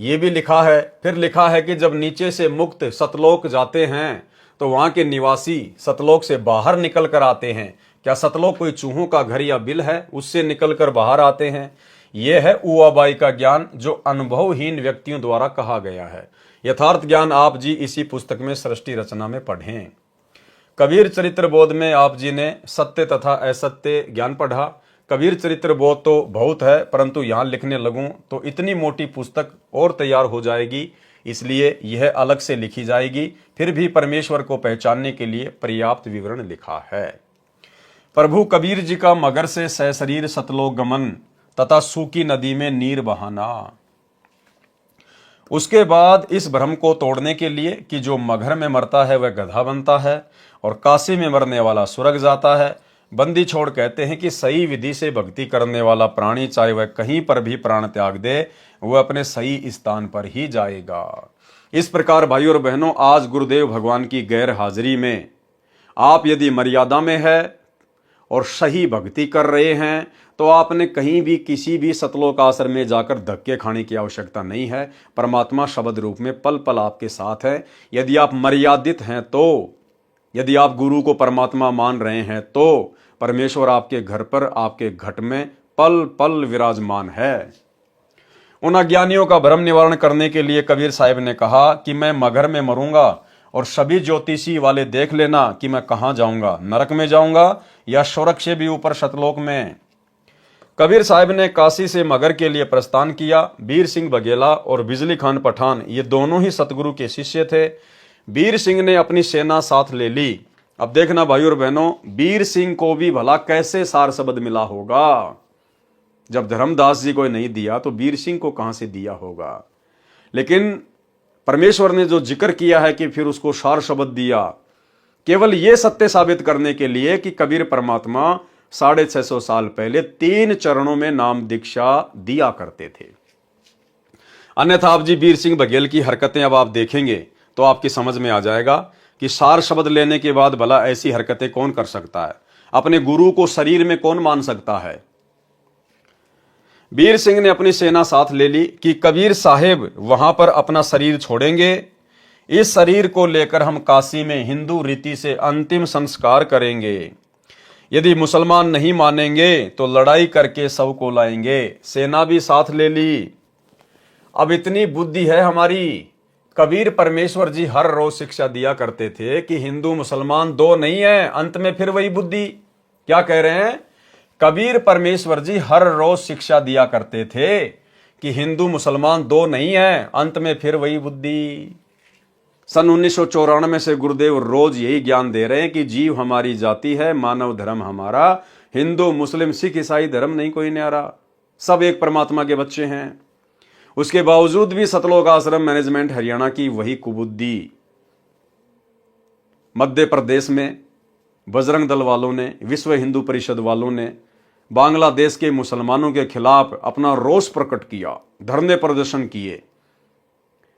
ये भी लिखा है। फिर लिखा है कि जब नीचे से मुक्त सतलोक जाते हैं तो वहां के निवासी सतलोक से बाहर निकल कर आते हैं। क्या सतलोक कोई चूहों का घर या बिल है? उससे निकल कर बाहर आते हैं। यह है उआबाई का ज्ञान जो अनुभवहीन व्यक्तियों द्वारा कहा गया है। यथार्थ ज्ञान आप जी इसी पुस्तक में सृष्टि रचना में पढ़ें। कबीर चरित्र बोध में आप जी ने सत्य तथा असत्य ज्ञान पढ़ा। कबीर चरित्र बोध तो बहुत है, परंतु यहां लिखने लगूं तो इतनी मोटी पुस्तक और तैयार हो जाएगी, इसलिए यह अलग से लिखी जाएगी। फिर भी परमेश्वर को पहचानने के लिए पर्याप्त विवरण लिखा है। प्रभु कबीर जी का मगर से सशरीर सतलोक गमन तथा सूखी नदी में नीर बहाना। उसके बाद इस भ्रम को तोड़ने के लिए कि जो मगर में मरता है वह गधा बनता है और काशी में मरने वाला स्वर्ग जाता है, बंदी छोड़ कहते हैं कि सही विधि से भक्ति करने वाला प्राणी चाहे वह कहीं पर भी प्राण त्याग दे, वह अपने सही स्थान पर ही जाएगा। इस प्रकार भाइयों और बहनों, आज गुरुदेव भगवान की गैर हाजिरी में आप यदि मर्यादा में है और सही भक्ति कर रहे हैं तो आपने कहीं भी किसी भी सतलोक आश्रम में जाकर धक्के खाने की आवश्यकता नहीं है। परमात्मा शब्द रूप में पल पल आपके साथ है। यदि आप मर्यादित हैं तो, यदि आप गुरु को परमात्मा मान रहे हैं तो परमेश्वर आपके घर पर, आपके घट में पल पल विराजमान है। उन अज्ञानियों का भ्रम निवारण करने के लिए कबीर साहिब ने कहा कि मैं मगर में मरूंगा और सभी ज्योतिषी वाले देख लेना कि मैं कहां जाऊंगा, नरक में जाऊंगा या स्वर्ग से भी ऊपर शतलोक में। कबीर साहिब ने काशी से मगर के लिए प्रस्थान किया। वीर सिंह बघेला और बिजली खान पठान ये दोनों ही सतगुरु के शिष्य थे। वीर सिंह ने अपनी सेना साथ ले ली। अब देखना भाइयों और बहनों, वीर सिंह को भी भला कैसे सार शब्द मिला होगा। जब धर्मदास जी को नहीं दिया तो वीर सिंह को कहां से दिया होगा। लेकिन परमेश्वर ने जो जिक्र किया है कि फिर उसको सार शब्द दिया, केवल यह सत्य साबित करने के लिए कि कबीर परमात्मा 650 साल पहले 3 चरणों में नाम दीक्षा दिया करते थे। अन्यथा आप जी वीर सिंह बघेल की हरकतें अब आप देखेंगे तो आपकी समझ में आ जाएगा कि सार शब्द लेने के बाद भला ऐसी हरकतें कौन कर सकता है। अपने गुरु को शरीर में कौन मान सकता है। वीर सिंह ने अपनी सेना साथ ले ली कि कबीर साहेब वहां पर अपना शरीर छोड़ेंगे। इस शरीर को लेकर हम काशी में हिंदू रीति से अंतिम संस्कार करेंगे। यदि मुसलमान नहीं मानेंगे तो लड़ाई करके सब को लाएंगे। सेना भी साथ ले ली। अब इतनी बुद्धि है हमारी। कबीर परमेश्वर जी हर रोज शिक्षा दिया करते थे कि हिंदू मुसलमान दो नहीं है। अंत में फिर वही बुद्धि क्या कह रहे हैं। कबीर परमेश्वर जी हर रोज शिक्षा दिया करते थे कि हिंदू मुसलमान दो नहीं है, अंत में फिर वही बुद्धि। सन 1994 से गुरुदेव रोज यही ज्ञान दे रहे हैं कि जीव हमारी जाति है, मानव धर्म हमारा, हिंदू मुस्लिम सिख ईसाई धर्म नहीं कोई न्यारा, सब एक परमात्मा के बच्चे हैं। उसके बावजूद भी सतलोक आश्रम मैनेजमेंट हरियाणा की वही कुबुद्धि। मध्य प्रदेश में बजरंग दल वालों ने, विश्व हिंदू परिषद वालों ने बांग्लादेश के मुसलमानों के खिलाफ अपना रोष प्रकट किया, धरने प्रदर्शन किए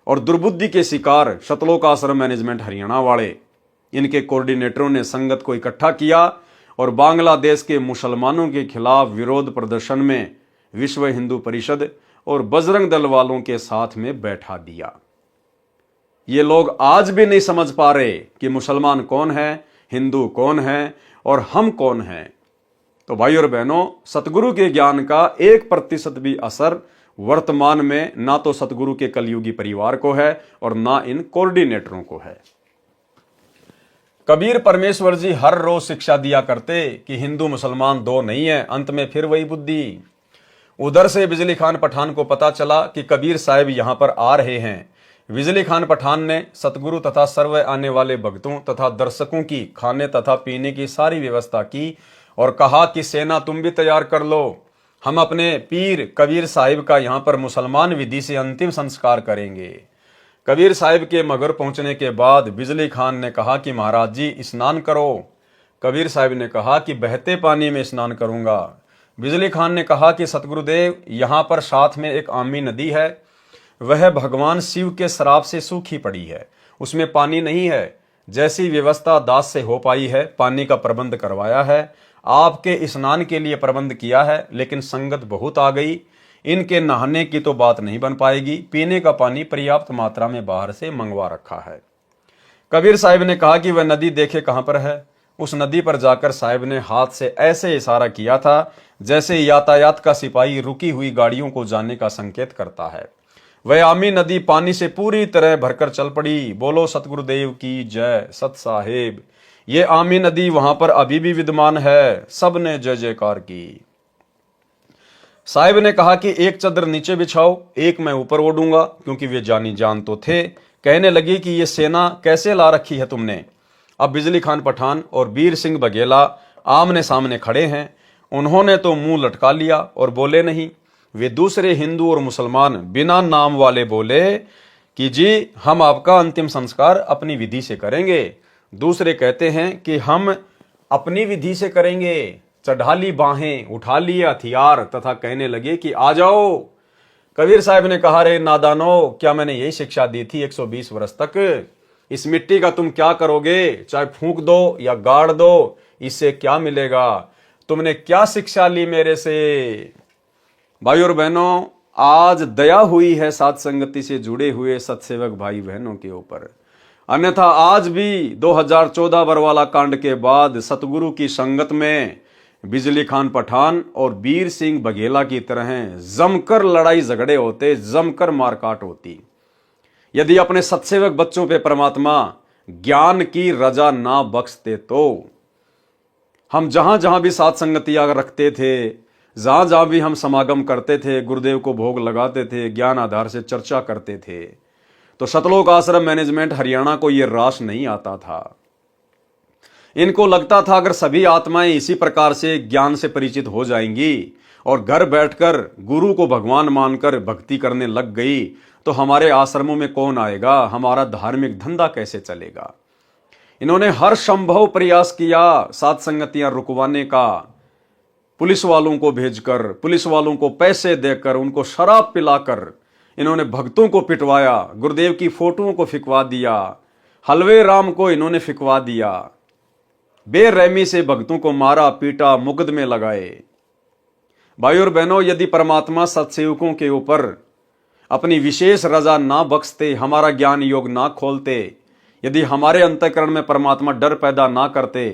और दुर्बुद्धि के शिकार सतलोक आश्रम मैनेजमेंट हरियाणा वाले, इनके कोऑर्डिनेटरों ने संगत को इकट्ठा किया और बांग्लादेश के मुसलमानों के खिलाफ विरोध प्रदर्शन में विश्व हिंदू परिषद और बजरंग दल वालों के साथ में बैठा दिया। ये लोग आज भी नहीं समझ पा रहे कि मुसलमान कौन है, हिंदू कौन है और हम कौन हैं। तो भाई और बहनों, सतगुरु के ज्ञान का 1% भी असर वर्तमान में ना तो सतगुरु के कलयुगी परिवार को है और ना इन कोऑर्डिनेटरों को है। कबीर परमेश्वर जी हर रोज शिक्षा दिया करते कि हिंदू मुसलमान दो नहीं है, अंत में फिर वही बुद्धि। उधर से बिजली खान पठान को पता चला कि कबीर साहब यहां पर आ रहे हैं। बिजली खान पठान ने सतगुरु तथा सर्व आने वाले भक्तों तथा दर्शकों की खाने तथा पीने की सारी व्यवस्था की और कहा कि सेना तुम भी तैयार कर लो, हम अपने पीर कबीर साहिब का यहाँ पर मुसलमान विधि से अंतिम संस्कार करेंगे। कबीर साहिब के मगर पहुंचने के बाद बिजली खान ने कहा कि महाराज जी स्नान करो। कबीर साहिब ने कहा कि बहते पानी में स्नान करूंगा। बिजली खान ने कहा कि सतगुरुदेव यहाँ पर साथ में एक आमी नदी है, वह भगवान शिव के श्राप से सूखी पड़ी है, उसमें पानी नहीं है। जैसी व्यवस्था दास से हो पाई है पानी का प्रबंध करवाया है, आपके स्नान के लिए प्रबंध किया है, लेकिन संगत बहुत आ गई, इनके नहाने की तो बात नहीं बन पाएगी। पीने का पानी पर्याप्त मात्रा में बाहर से मंगवा रखा है। कबीर साहिब ने कहा कि वह नदी देखे कहां पर है। उस नदी पर जाकर साहिब ने हाथ से ऐसे इशारा किया था जैसे यातायात का सिपाही रुकी हुई गाड़ियों को जाने का संकेत करता है। वह आमी नदी पानी से पूरी तरह भरकर चल पड़ी। बोलो सतगुरुदेव की जय। सत साहेब, ये आमी नदी वहां पर अभी भी विद्यमान है। सबने जय जयकार की। साहिब ने कहा कि एक चादर नीचे बिछाओ, एक मैं ऊपर ओढ़ूंगा, क्योंकि वे जानी जान तो थे। कहने लगी कि ये सेना कैसे ला रखी है तुमने। अब बिजली खान पठान और वीर सिंह बघेला आमने सामने खड़े हैं। उन्होंने तो मुंह लटका लिया और बोले नहीं। वे दूसरे हिंदू और मुसलमान बिना नाम वाले बोले कि जी हम आपका अंतिम संस्कार अपनी विधि से करेंगे। दूसरे कहते हैं कि हम अपनी विधि से करेंगे। चढ़ा ली बाहें, उठा लिए हथियार तथा कहने लगे कि आ जाओ। कबीर साहब ने कहा, रे नादानो, क्या मैंने यही शिक्षा दी थी 120 वर्ष तक? इस मिट्टी का तुम क्या करोगे? चाहे फूंक दो या गाड़ दो, इससे क्या मिलेगा? तुमने क्या शिक्षा ली मेरे से? भाइयों और बहनों, आज दया हुई है साध संगति से जुड़े हुए सत्सेवक भाई बहनों के ऊपर। अन्यथा आज भी 2014 बरवाला कांड के बाद सतगुरु की संगत में बिजली खान पठान और वीर सिंह बघेला की तरह जमकर लड़ाई झगड़े होते, जमकर मारकाट होती। यदि अपने सत्सेवक बच्चों पे परमात्मा ज्ञान की रजा ना बख्शते तो हम जहां जहां भी साथ संगतियां रखते थे, जहां जहां भी हम समागम करते थे, गुरुदेव को भोग लगाते थे, ज्ञान आधार से चर्चा करते थे, तो सतलोक आश्रम मैनेजमेंट हरियाणा को यह रास नहीं आता था। इनको लगता था अगर सभी आत्माएं इसी प्रकार से ज्ञान से परिचित हो जाएंगी और घर बैठकर गुरु को भगवान मानकर भक्ति करने लग गई तो हमारे आश्रमों में कौन आएगा, हमारा धार्मिक धंधा कैसे चलेगा। इन्होंने हर संभव प्रयास किया साथ संगतियां रुकवाने का, पुलिस वालों को भेजकर, पुलिस वालों को पैसे देकर, उनको शराब पिलाकर इन्होंने भक्तों को पिटवाया, गुरुदेव की फोटोओं को फिकवा दिया, हलवे राम को इन्होंने फिकवा दिया, बेरहमी से भक्तों को मारा पीटा, मुकदमे लगाए। भाई और बहनों, यदि परमात्मा सत्सेवकों के ऊपर अपनी विशेष रजा ना बख्शते, हमारा ज्ञान योग ना खोलते, यदि हमारे अंतःकरण में परमात्मा डर पैदा ना करते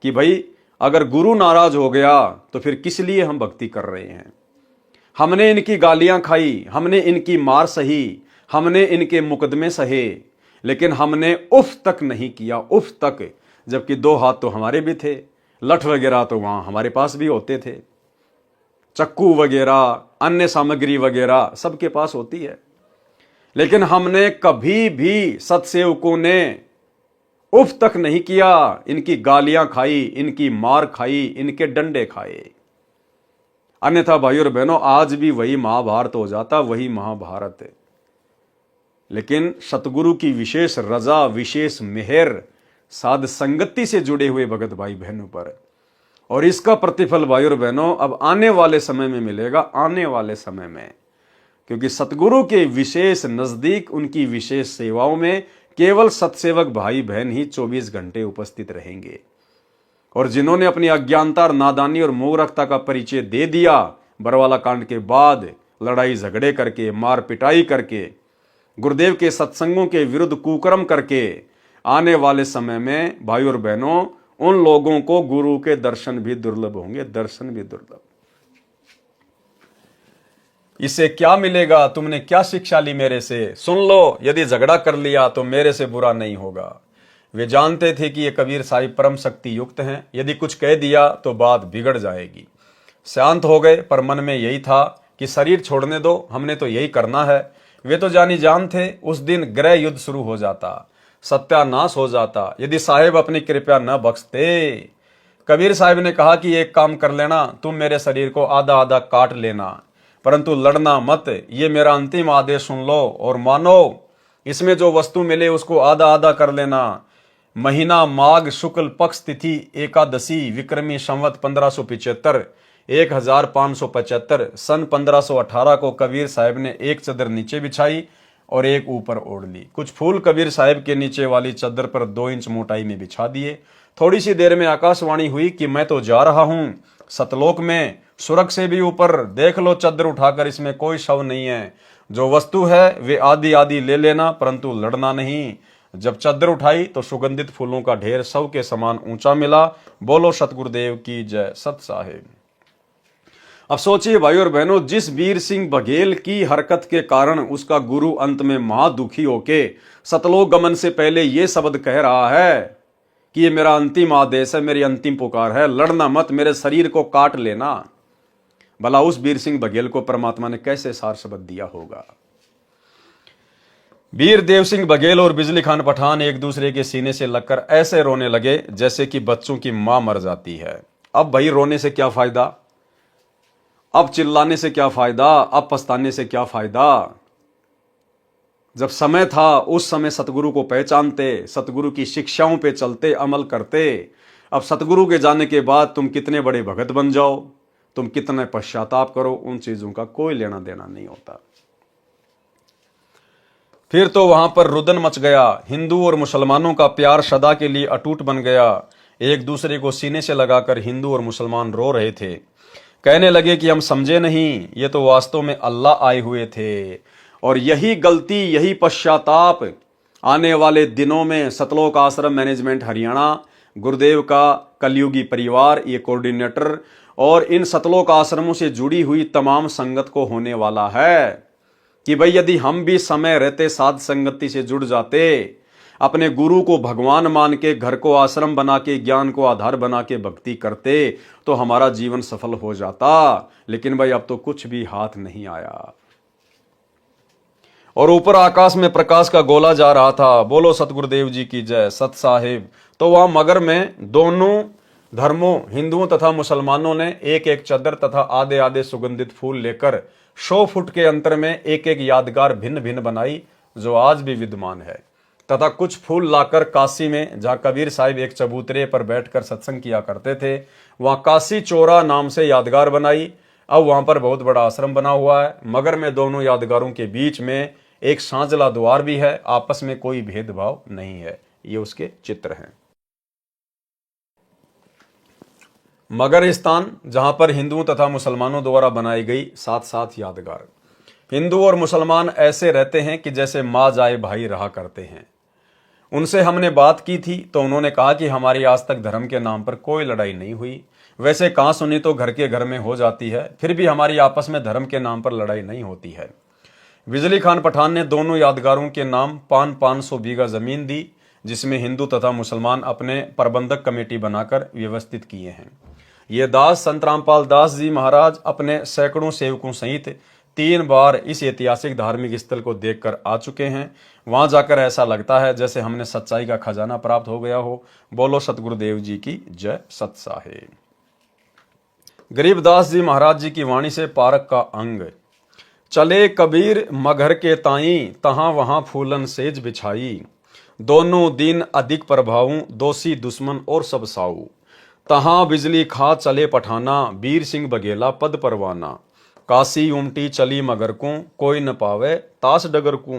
कि भाई अगर गुरु नाराज हो गया तो फिर किस लिए हम भक्ति कर रहे हैं। हमने इनकी गालियां खाई, हमने इनकी मार सही, हमने इनके मुकदमे सहे, लेकिन हमने उफ तक नहीं किया, उफ तक। जबकि 2 हाथ तो हमारे भी थे, लठ वगैरह तो वहां हमारे पास भी होते थे। चक्कू वगैरह, अन्य सामग्री वगैरह सबके पास होती है। लेकिन हमने कभी भी सत्सेवकों ने उफ तक नहीं किया। इनकी गालियां खाई, इनकी मार खाई, इनके डंडे खाए। अन्यथा भाइयों और बहनों, आज भी वही महाभारत हो जाता, वही महाभारत है। लेकिन सतगुरु की विशेष रजा, विशेष मेहर साध संगति से जुड़े हुए भगत भाई बहनों पर, और इसका प्रतिफल भाइयों और बहनों अब आने वाले समय में मिलेगा, आने वाले समय में। क्योंकि सतगुरु के विशेष नजदीक, उनकी विशेष सेवाओं में केवल सतसेवक भाई बहन ही 24 घंटे उपस्थित रहेंगे। और जिन्होंने अपनी अज्ञानता और नादानी और मूर्खता का परिचय दे दिया बरवाला कांड के बाद, लड़ाई झगड़े करके, मार पिटाई करके, गुरुदेव के सत्संगों के विरुद्ध कुकर्म करके, आने वाले समय में भाइयों और बहनों उन लोगों को गुरु के दर्शन भी दुर्लभ होंगे, दर्शन भी दुर्लभ। इससे क्या मिलेगा? तुमने क्या शिक्षा ली मेरे से? सुन लो, यदि झगड़ा कर लिया तो मेरे से बुरा नहीं होगा। वे जानते थे कि ये कबीर साहिब परम शक्ति युक्त हैं, यदि कुछ कह दिया तो बात बिगड़ जाएगी। शांत हो गए, पर मन में यही था कि शरीर छोड़ने दो, हमने तो यही करना है। वे तो जानी जान थे, उस दिन गृह युद्ध शुरू हो जाता, सत्यानाश हो जाता, यदि साहेब अपनी कृपया न बख्शते। कबीर साहिब ने कहा कि एक काम कर लेना, तुम मेरे शरीर को आधा आधा काट लेना, परंतु लड़ना मत। ये मेरा अंतिम आदेश सुन लो और मानो। इसमें जो वस्तु मिले उसको आधा आधा कर लेना। महीना माघ शुक्ल पक्ष तिथि एकादशी विक्रमी संवत 1575 1575 सन 1518 को कबीर साहिब ने एक चदर नीचे बिछाई और एक ऊपर ओढ़ ली। कुछ फूल कबीर साहिब के नीचे वाली चदर पर 2 इंच मोटाई में बिछा दिए। थोड़ी सी देर में आकाशवाणी हुई कि मैं तो जा रहा हूं सतलोक में, स्वर्ग से भी ऊपर। देख लो चदर उठाकर, इसमें कोई शव नहीं है। जो वस्तु है वे आधी आधी ले लेना, परंतु लड़ना नहीं। जब चद्दर उठाई तो सुगंधित फूलों का ढेर शव के समान ऊंचा मिला। बोलो सतगुरुदेव की जय। सत साहेब। अब सोचिए भाइयों और बहनों, जिस वीर सिंह बघेल की हरकत के कारण उसका गुरु अंत में महादुखी होके सतलोक गमन से पहले यह शब्द कह रहा है कि ये मेरा अंतिम आदेश है, मेरी अंतिम पुकार है, लड़ना मत, मेरे शरीर को काट लेना। भला उस वीर सिंह बघेल को परमात्मा ने कैसे सार शब्द दिया होगा? वीर देव सिंह बघेल और बिजली खान पठान एक दूसरे के सीने से लगकर ऐसे रोने लगे जैसे कि बच्चों की मां मर जाती है। अब भाई रोने से क्या फायदा, अब चिल्लाने से क्या फायदा, अब पछताने से क्या फायदा? जब समय था उस समय सतगुरु को पहचानते, सतगुरु की शिक्षाओं पे चलते, अमल करते। अब सतगुरु के जाने के बाद तुम कितने बड़े भगत बन जाओ, तुम कितने पश्चाताप करो, उन चीजों का कोई लेना देना नहीं होता। फिर तो वहां पर रुदन मच गया। हिंदू और मुसलमानों का प्यार सदा के लिए अटूट बन गया। एक दूसरे को सीने से लगाकर हिंदू और मुसलमान रो रहे थे। कहने लगे कि हम समझे नहीं, ये तो वास्तव में अल्लाह आए हुए थे। और यही गलती, यही पश्चाताप आने वाले दिनों में सतलोक आश्रम मैनेजमेंट हरियाणा, गुरुदेव का कलयुगी परिवार, ये कोऑर्डिनेटर और इन सतलोक आश्रमों से जुड़ी हुई तमाम संगत को होने वाला है कि भाई यदि हम भी समय रहते साध संगति से जुड़ जाते, अपने गुरु को भगवान मान के, घर को आश्रम बना के, ज्ञान को आधार बना के भक्ति करते तो हमारा जीवन सफल हो जाता। लेकिन भाई अब तो कुछ भी हाथ नहीं आया। और ऊपर आकाश में प्रकाश का गोला जा रहा था। बोलो सतगुरुदेव जी की जय। सत साहिब। तो वहां मगर में दोनों धर्मों, हिंदुओं तथा मुसलमानों ने एक एक चद्दर तथा आधे आधे सुगंधित फूल लेकर 100 फुट के अंतर में एक एक यादगार भिन्न भिन्न बनाई, जो आज भी विद्यमान है। तथा कुछ फूल लाकर काशी में, जहां कबीर साहिब एक चबूतरे पर बैठकर सत्संग किया करते थे, वहां काशी चोरा नाम से यादगार बनाई। अब वहां पर बहुत बड़ा आश्रम बना हुआ है। मगर में दोनों यादगारों के बीच में एक सांझला द्वार भी है। आपस में कोई भेदभाव नहीं है। ये उसके चित्र हैं। मगर स्थान जहां पर हिंदुओं तथा मुसलमानों द्वारा बनाई गई 7 यादगार। हिंदू और मुसलमान ऐसे रहते हैं कि जैसे माँ जाए भाई रहा करते हैं। उनसे हमने बात की थी तो उन्होंने कहा कि हमारी आज तक धर्म के नाम पर कोई लड़ाई नहीं हुई। वैसे कहाँ सुनी तो घर के घर में हो जाती है, फिर भी हमारी आपस में धर्म के नाम पर लड़ाई नहीं होती है। बिजली खान पठान ने दोनों यादगारों के नाम 500 बीघा जमीन दी, जिसमें हिंदू तथा मुसलमान अपने प्रबंधक कमेटी बनाकर व्यवस्थित किए हैं। ये दास संत रामपाल दास जी महाराज अपने सैकड़ों सेवकों सहित 3 बार इस ऐतिहासिक धार्मिक स्थल को देखकर आ चुके हैं। वहां जाकर ऐसा लगता है जैसे हमने सच्चाई का खजाना प्राप्त हो गया हो। बोलो सतगुरुदेव जी की जय। सत साहेब। गरीबदास जी महाराज जी की वाणी से पारक का अंग। चले कबीर मगर के ताई, तहां वहां फूलन सेज बिछाई। दोनों दिन अधिक प्रभाऊ, दोषी दुश्मन और सब साऊ। तहां बिजली खा चले पठाना, वीर सिंह बघेला पद परवाना। काशी उमटी चली मगर को, कोई न पावे तास डगर को।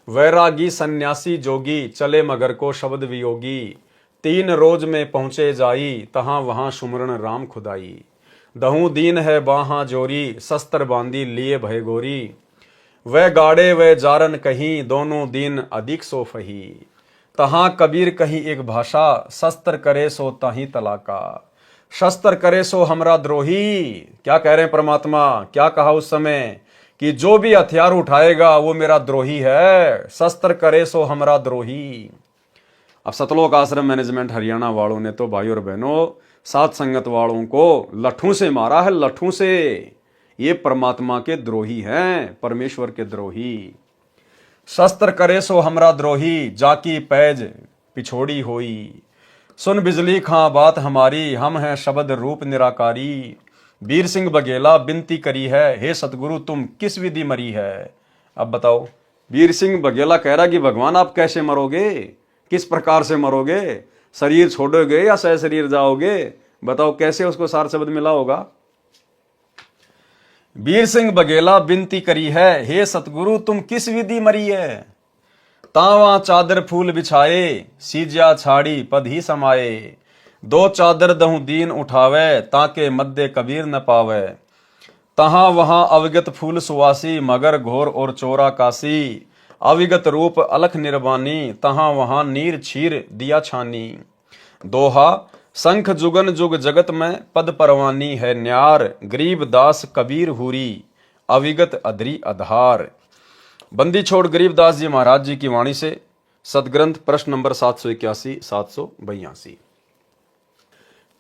वैरागी सन्यासी जोगी, चले मगर को शब्द वियोगी। 3 रोज में पहुंचे जाई, तहां वहां सुमरन राम खुदाई। दहू दीन है बाहा जोरी, शस्त्र बांधी लिए भय गोरी। वह गाड़े वह जारन कहीं, दोनों दिन अधिक सो फही। तहां कबीर कहीं एक भाषा, शस्त्र करे सो ताही तलाका। शस्त्र करे सो हमरा द्रोही। क्या कह रहे हैं परमात्मा? क्या कहा उस समय कि जो भी हथियार उठाएगा वो मेरा द्रोही है। शस्त्र करे सो हमरा द्रोही। अब सतलोक आश्रम मैनेजमेंट हरियाणा वालों ने तो भाई और बहनों साथ संगत वालों को लठों से मारा है, लठों से। ये परमात्मा के द्रोही हैं, परमेश्वर के द्रोही। शस्त्र करे सो हमरा द्रोही, जाकी पैज पिछोड़ी होई। सुन बिजली खां बात हमारी, हम हैं शब्द रूप निराकारी। वीर सिंह बघेला विनती करी है, हे सतगुरु तुम किस विधि मरी है। अब बताओ, वीर सिंह बघेला कह रहा कि भगवान आप कैसे मरोगे, किस प्रकार से मरोगे, शरीर छोड़ोगे या सह शरीर जाओगे? बताओ कैसे उसको सार शब्द मिला होगा। वीर सिंह बघेला विनती करी है, हे सतगुरु तुम किस विधि मरी है। तावा चादर फूल बिछाए, सीजा छाड़ी पद ही समाये। 2 चादर दहु दीन उठावे, ताके मध्य कबीर न पावे। तहां वहां अविगत फूल सुवासी, मगर घोर और चोरा काशी। अविगत रूप अलख निर्वाणी, तहां वहां नीर छीर दिया छानी। दोहा, शंख जुगन जुग जगत में पद परवानी है न्यार। गरीब दास कबीर हुरी, अविगत अधरी आधार। बंदी छोड़ गरीबदास जी महाराज जी की वाणी से सदग्रंथ प्रश्न नंबर 781 782।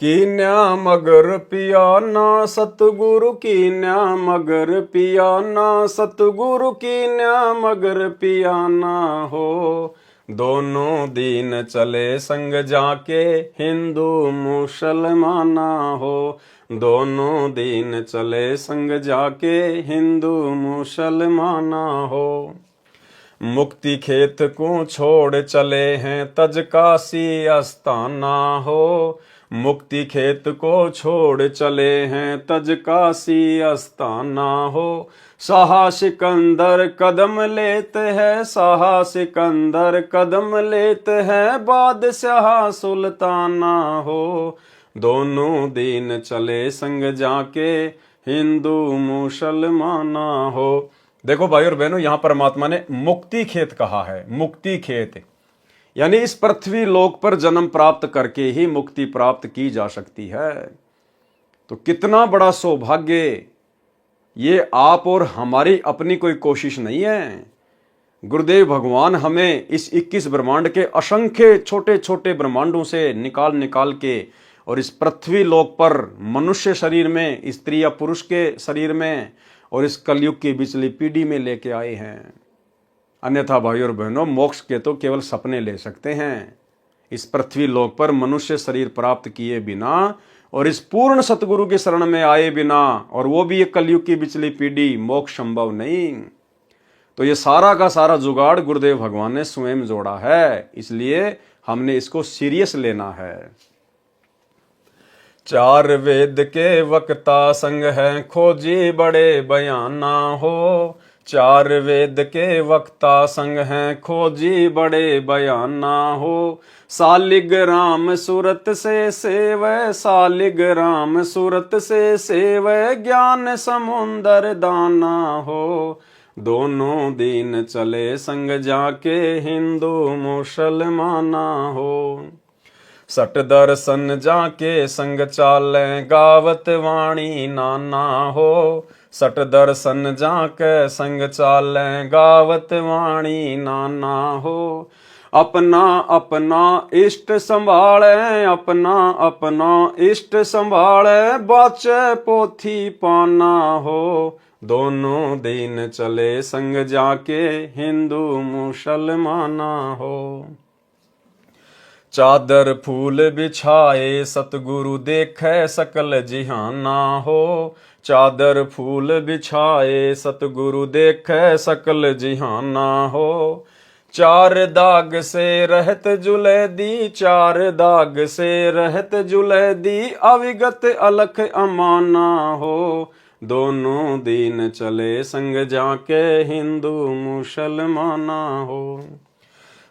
कीन्या मगर पियाना सतगुरु, कीन्या मगर पियाना सतगुरु, कीन्या मगर पियाना हो। दोनों दीन चले संग जाके, हिंदू मुसलमाना हो। दोनों दीन चले संग जाके, हिंदू मुसलमाना हो। मुक्ति खेत को छोड़ चले हैं, तज काशी अस्ताना हो। मुक्ति खेत को छोड़ चले हैं, तज काशी अस्ताना हो। शाह सिकंदर कदम लेते हैं, शाह सिकंदर कदम लेते हैं, बादशाह सुल्ताना हो। दोनों दिन चले संग जाके, हिंदू मुसलमाना हो। देखो भाई और बहनों, यहां परमात्मा ने मुक्ति खेत कहा है। मुक्ति खेत यानी इस पृथ्वी लोक पर जन्म प्राप्त करके ही मुक्ति प्राप्त की जा सकती है। तो कितना बड़ा सौभाग्य! ये आप और हमारी अपनी कोई कोशिश नहीं है। गुरुदेव भगवान हमें इस 21 ब्रह्मांड के असंख्य छोटे छोटे ब्रह्मांडों से निकाल निकाल के और इस पृथ्वी लोक पर मनुष्य शरीर में, स्त्री या पुरुष के शरीर में और इस कलयुग की पिछली पीढ़ी में लेके आए हैं। अन्यथा भाई और बहनों, मोक्ष के तो केवल सपने ले सकते हैं। इस पृथ्वी लोक पर मनुष्य शरीर प्राप्त किए बिना और इस पूर्ण सतगुरु की शरण में आए बिना, और वो भी एक कलयुग की पिछली पीढ़ी, मोक्ष संभव नहीं। तो ये सारा का सारा जुगाड़ गुरुदेव भगवान ने स्वयं जोड़ा है, इसलिए हमने इसको सीरियस लेना है। 4 वेद के वक्ता संग है, खोजी बड़े बयाना हो। 4 वेद के वक्ता संग हैं, खोजी बड़े बयाना हो। सालिग्राम सूरत से सेवै, सालिग्राम सूरत से सेवै, ज्ञान समुंदर दाना हो। दोनों दिन चले संग जाके, हिंदू मुसलमाना हो। सट दर्शन जाके संग चाले, गावत वाणी नाना हो। सट दर्शन जाके संग चाले, गावत वाणी नाना हो। अपना अपना इष्ट संभाले, अपना अपना इष्ट संभाले, बाचे पोथी पाना हो। दोनों दिन चले संग जाके, हिंदू मुसलमाना हो। चादर फूल बिछाए, सतगुरु देखे सकल जिहाना हो। चादर फूल बिछाए, सतगुरु देखे सकल जिहाना हो। चार दाग से रहत जुले दी, चार दाग से रहत जुले दी, अविगत अलख अमाना हो। दोनों दिन चले संग जाके, हिंदू मुसलमाना हो।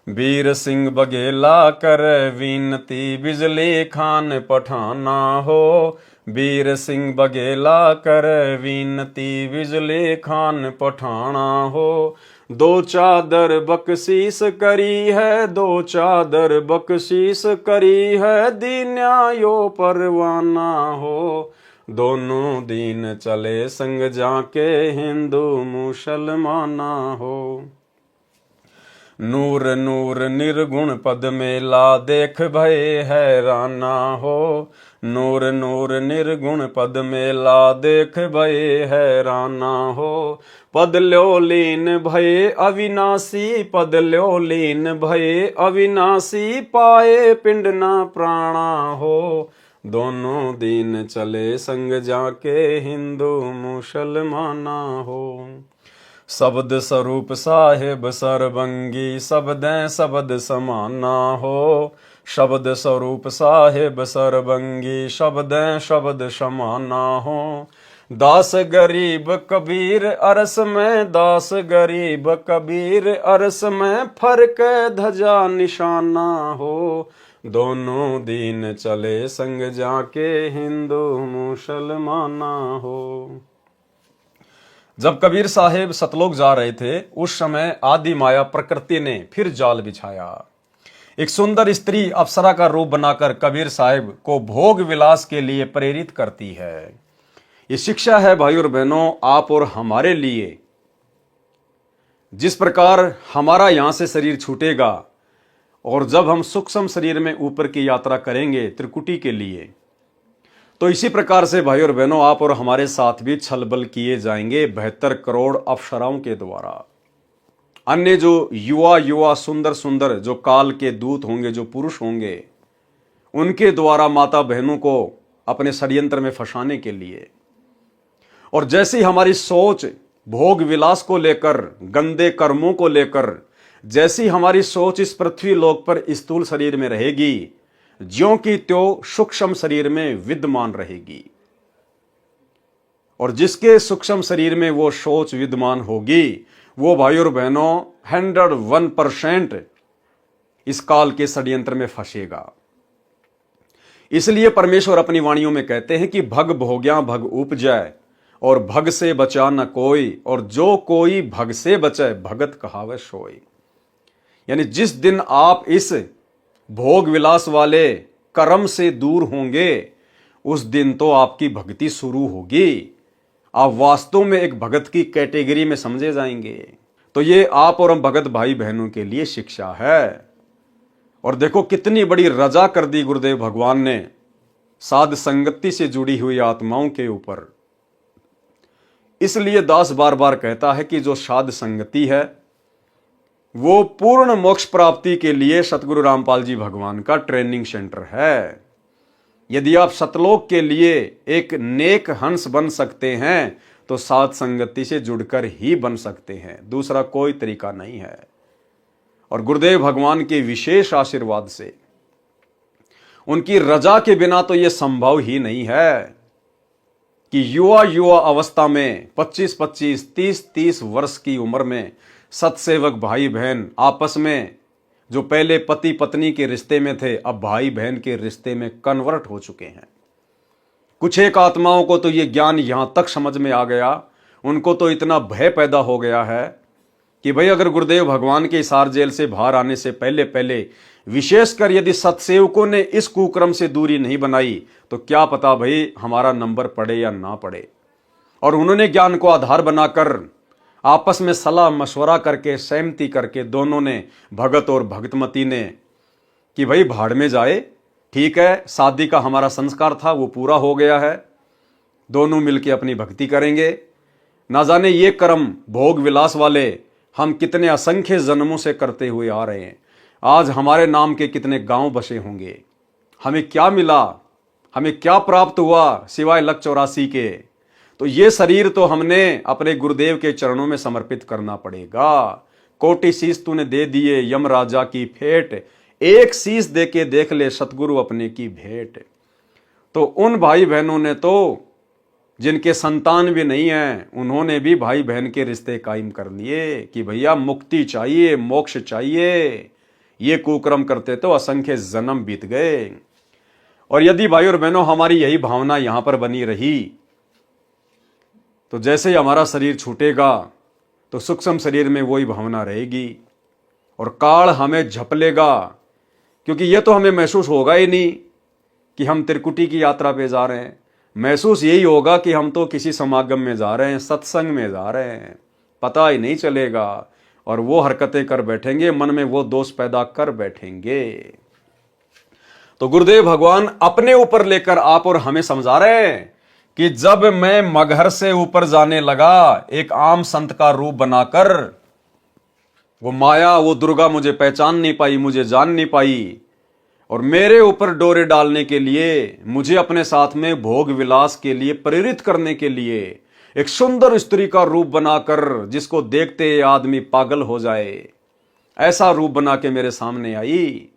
वीर सिंह बघेला कर विनती, बिजली खान पठाना हो। वीर सिंह बघेला कर विनती, बिजली खान पठाना हो। दो चादर बख्शीस करी है, दो चादर बख्शीस करी है, दीन्यायो परवाना हो। दोनों दिन चले संग जाके, हिंदू मुसलमाना हो। नूर नूर निर्गुण पद मेला, देख भय हैराना हो। नूर नूर निर्गुण पद मेला, देख भय हैराना हो। पद ल्यो लीन भय अविनाशी, पद ल्यो लीन भय अविनाशी, पाए पिंड ना प्राणा हो। दोनों दिन चले संग जाके, हिंदू मुसलमाना हो। शब्द स्वरूप साहेब सरबंगी, शब्दें शब्द समाना हो। शब्द स्वरूप साहेब सरबंगी, शब्दें शब्द समाना हो। दास गरीब कबीर अरस में, दास गरीब कबीर अरस में, फर्क ध्वजा निशाना हो। दोनों दिन चले संग जाके, हिंदू मुसलमाना हो। जब कबीर साहेब सतलोक जा रहे थे, उस समय आदि माया प्रकृति ने फिर जाल बिछाया। एक सुंदर स्त्री अप्सरा का रूप बनाकर कबीर साहेब को भोग विलास के लिए प्रेरित करती है। ये शिक्षा है भाई और बहनों, आप और हमारे लिए। जिस प्रकार हमारा यहां से शरीर छूटेगा और जब हम सूक्ष्म शरीर में ऊपर की यात्रा करेंगे त्रिकुटी के लिए, तो इसी प्रकार से भाई और बहनों आप और हमारे साथ भी छल बल किए जाएंगे 72 करोड़ अप्सराओं के द्वारा। अन्य जो युवा युवा सुंदर सुंदर जो काल के दूत होंगे, जो पुरुष होंगे, उनके द्वारा माता बहनों को अपने षड्यंत्र में फंसाने के लिए। और जैसी हमारी सोच भोग विलास को लेकर, गंदे कर्मों को लेकर, जैसी हमारी सोच इस पृथ्वी लोक पर स्थूल शरीर में रहेगी, ज्यों की त्यों सूक्ष्म शरीर में विद्यमान रहेगी। और जिसके सूक्ष्म शरीर में वो सोच विद्यमान होगी, वो भाई और बहनों 101% इस काल के षड्यंत्र में फंसेगा। इसलिए परमेश्वर अपनी वाणियों में कहते हैं कि भग भोग्या भग उपजय, और भग से बचा न कोई, और जो कोई भग से बचे भगत कहावे सोई। यानी जिस दिन आप इस भोग विलास वाले कर्म से दूर होंगे, उस दिन तो आपकी भक्ति शुरू होगी। आप वास्तव में एक भगत की कैटेगरी में समझे जाएंगे। तो ये आप और हम भगत भाई बहनों के लिए शिक्षा है। और देखो कितनी बड़ी रजा कर दी गुरुदेव भगवान ने साध संगति से जुड़ी हुई आत्माओं के ऊपर। इसलिए दास बार बार कहता है कि जो साध संगति है वो पूर्ण मोक्ष प्राप्ति के लिए सतगुरु रामपाल जी भगवान का ट्रेनिंग सेंटर है। यदि आप सतलोक के लिए एक नेक हंस बन सकते हैं तो साध संगति से जुड़कर ही बन सकते हैं, दूसरा कोई तरीका नहीं है। और गुरुदेव भगवान के विशेष आशीर्वाद से, उनकी रजा के बिना तो यह संभव ही नहीं है कि युवा युवा अवस्था में 25-25, 30-30 वर्ष की उम्र में सतसेवक भाई बहन आपस में जो पहले पति पत्नी के रिश्ते में थे, अब भाई बहन के रिश्ते में कन्वर्ट हो चुके हैं। कुछ एक आत्माओं को तो ये ज्ञान यहां तक समझ में आ गया, उनको तो इतना भय पैदा हो गया है कि भाई अगर गुरुदेव भगवान के हिसार जेल से बाहर आने से पहले पहले विशेषकर यदि सत्सेवकों ने इस कुक्रम से दूरी नहीं बनाई तो क्या पता भाई हमारा नंबर पड़े या ना पड़े। और उन्होंने ज्ञान को आधार बनाकर आपस में सलाह मशवरा करके सहमति करके दोनों ने, भगत और भगतमती ने, कि भाई भाड़ में जाए, ठीक है, शादी का हमारा संस्कार था वो पूरा हो गया है, दोनों मिलके अपनी भक्ति करेंगे। ना जाने ये कर्म भोग विलास वाले हम कितने असंख्य जन्मों से करते हुए आ रहे हैं। आज हमारे नाम के कितने गांव बसे होंगे, हमें क्या मिला, हमें क्या प्राप्त हुआ सिवाय लक 84 के। तो ये शरीर तो हमने अपने गुरुदेव के चरणों में समर्पित करना पड़ेगा। कोटि शीश तूने दे दिए यम राजा की फेट, एक शीश दे के देख ले सतगुरु अपने की भेंट। तो उन भाई बहनों ने तो, जिनके संतान भी नहीं है, उन्होंने भी भाई बहन के रिश्ते कायम कर लिए कि भैया मुक्ति चाहिए, मोक्ष चाहिए। ये कुकर्म करते तो असंख्य जन्म बीत गए। और यदि भाई और बहनों हमारी यही भावना यहां पर बनी रही तो जैसे ही हमारा शरीर छूटेगा तो सूक्ष्म शरीर में वही भावना रहेगी और काल हमें झपलेगा, क्योंकि ये तो हमें महसूस होगा ही नहीं कि हम त्रिकुटी की यात्रा पे जा रहे हैं। महसूस यही होगा कि हम तो किसी समागम में जा रहे हैं, सत्संग में जा रहे हैं, पता ही नहीं चलेगा। और वो हरकतें कर बैठेंगे, मन में वो दोष पैदा कर बैठेंगे। तो गुरुदेव भगवान अपने ऊपर लेकर आप और हमें समझा रहे हैं कि जब मैं मगहर से ऊपर जाने लगा, एक आम संत का रूप बनाकर, वो माया, वो दुर्गा मुझे पहचान नहीं पाई, मुझे जान नहीं पाई, और मेरे ऊपर डोरे डालने के लिए, मुझे अपने साथ में भोग विलास के लिए प्रेरित करने के लिए एक सुंदर स्त्री का रूप बनाकर, जिसको देखते आदमी पागल हो जाए, ऐसा रूप बना के मेरे सामने आई।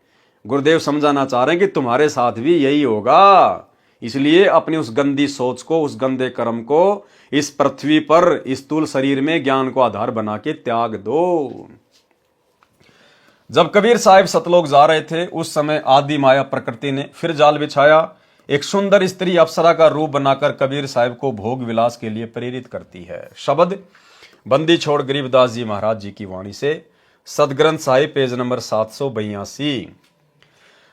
गुरुदेव समझाना चाह रहे हैं कि तुम्हारे साथ भी यही होगा। इसलिए अपनी उस गंदी सोच को, उस गंदे कर्म को इस पृथ्वी पर, इस स्थूल शरीर में ज्ञान को आधार बना के त्याग दो। जब कबीर साहिब सतलोक जा रहे थे, उस समय आदि माया प्रकृति ने फिर जाल बिछाया। एक सुंदर स्त्री अप्सरा का रूप बनाकर कबीर साहिब को भोग विलास के लिए प्रेरित करती है। शब्द बंदी छोड़ गरीबदास जी महाराज जी की वाणी से, सदग्रंथ साहिब पेज नंबर 782।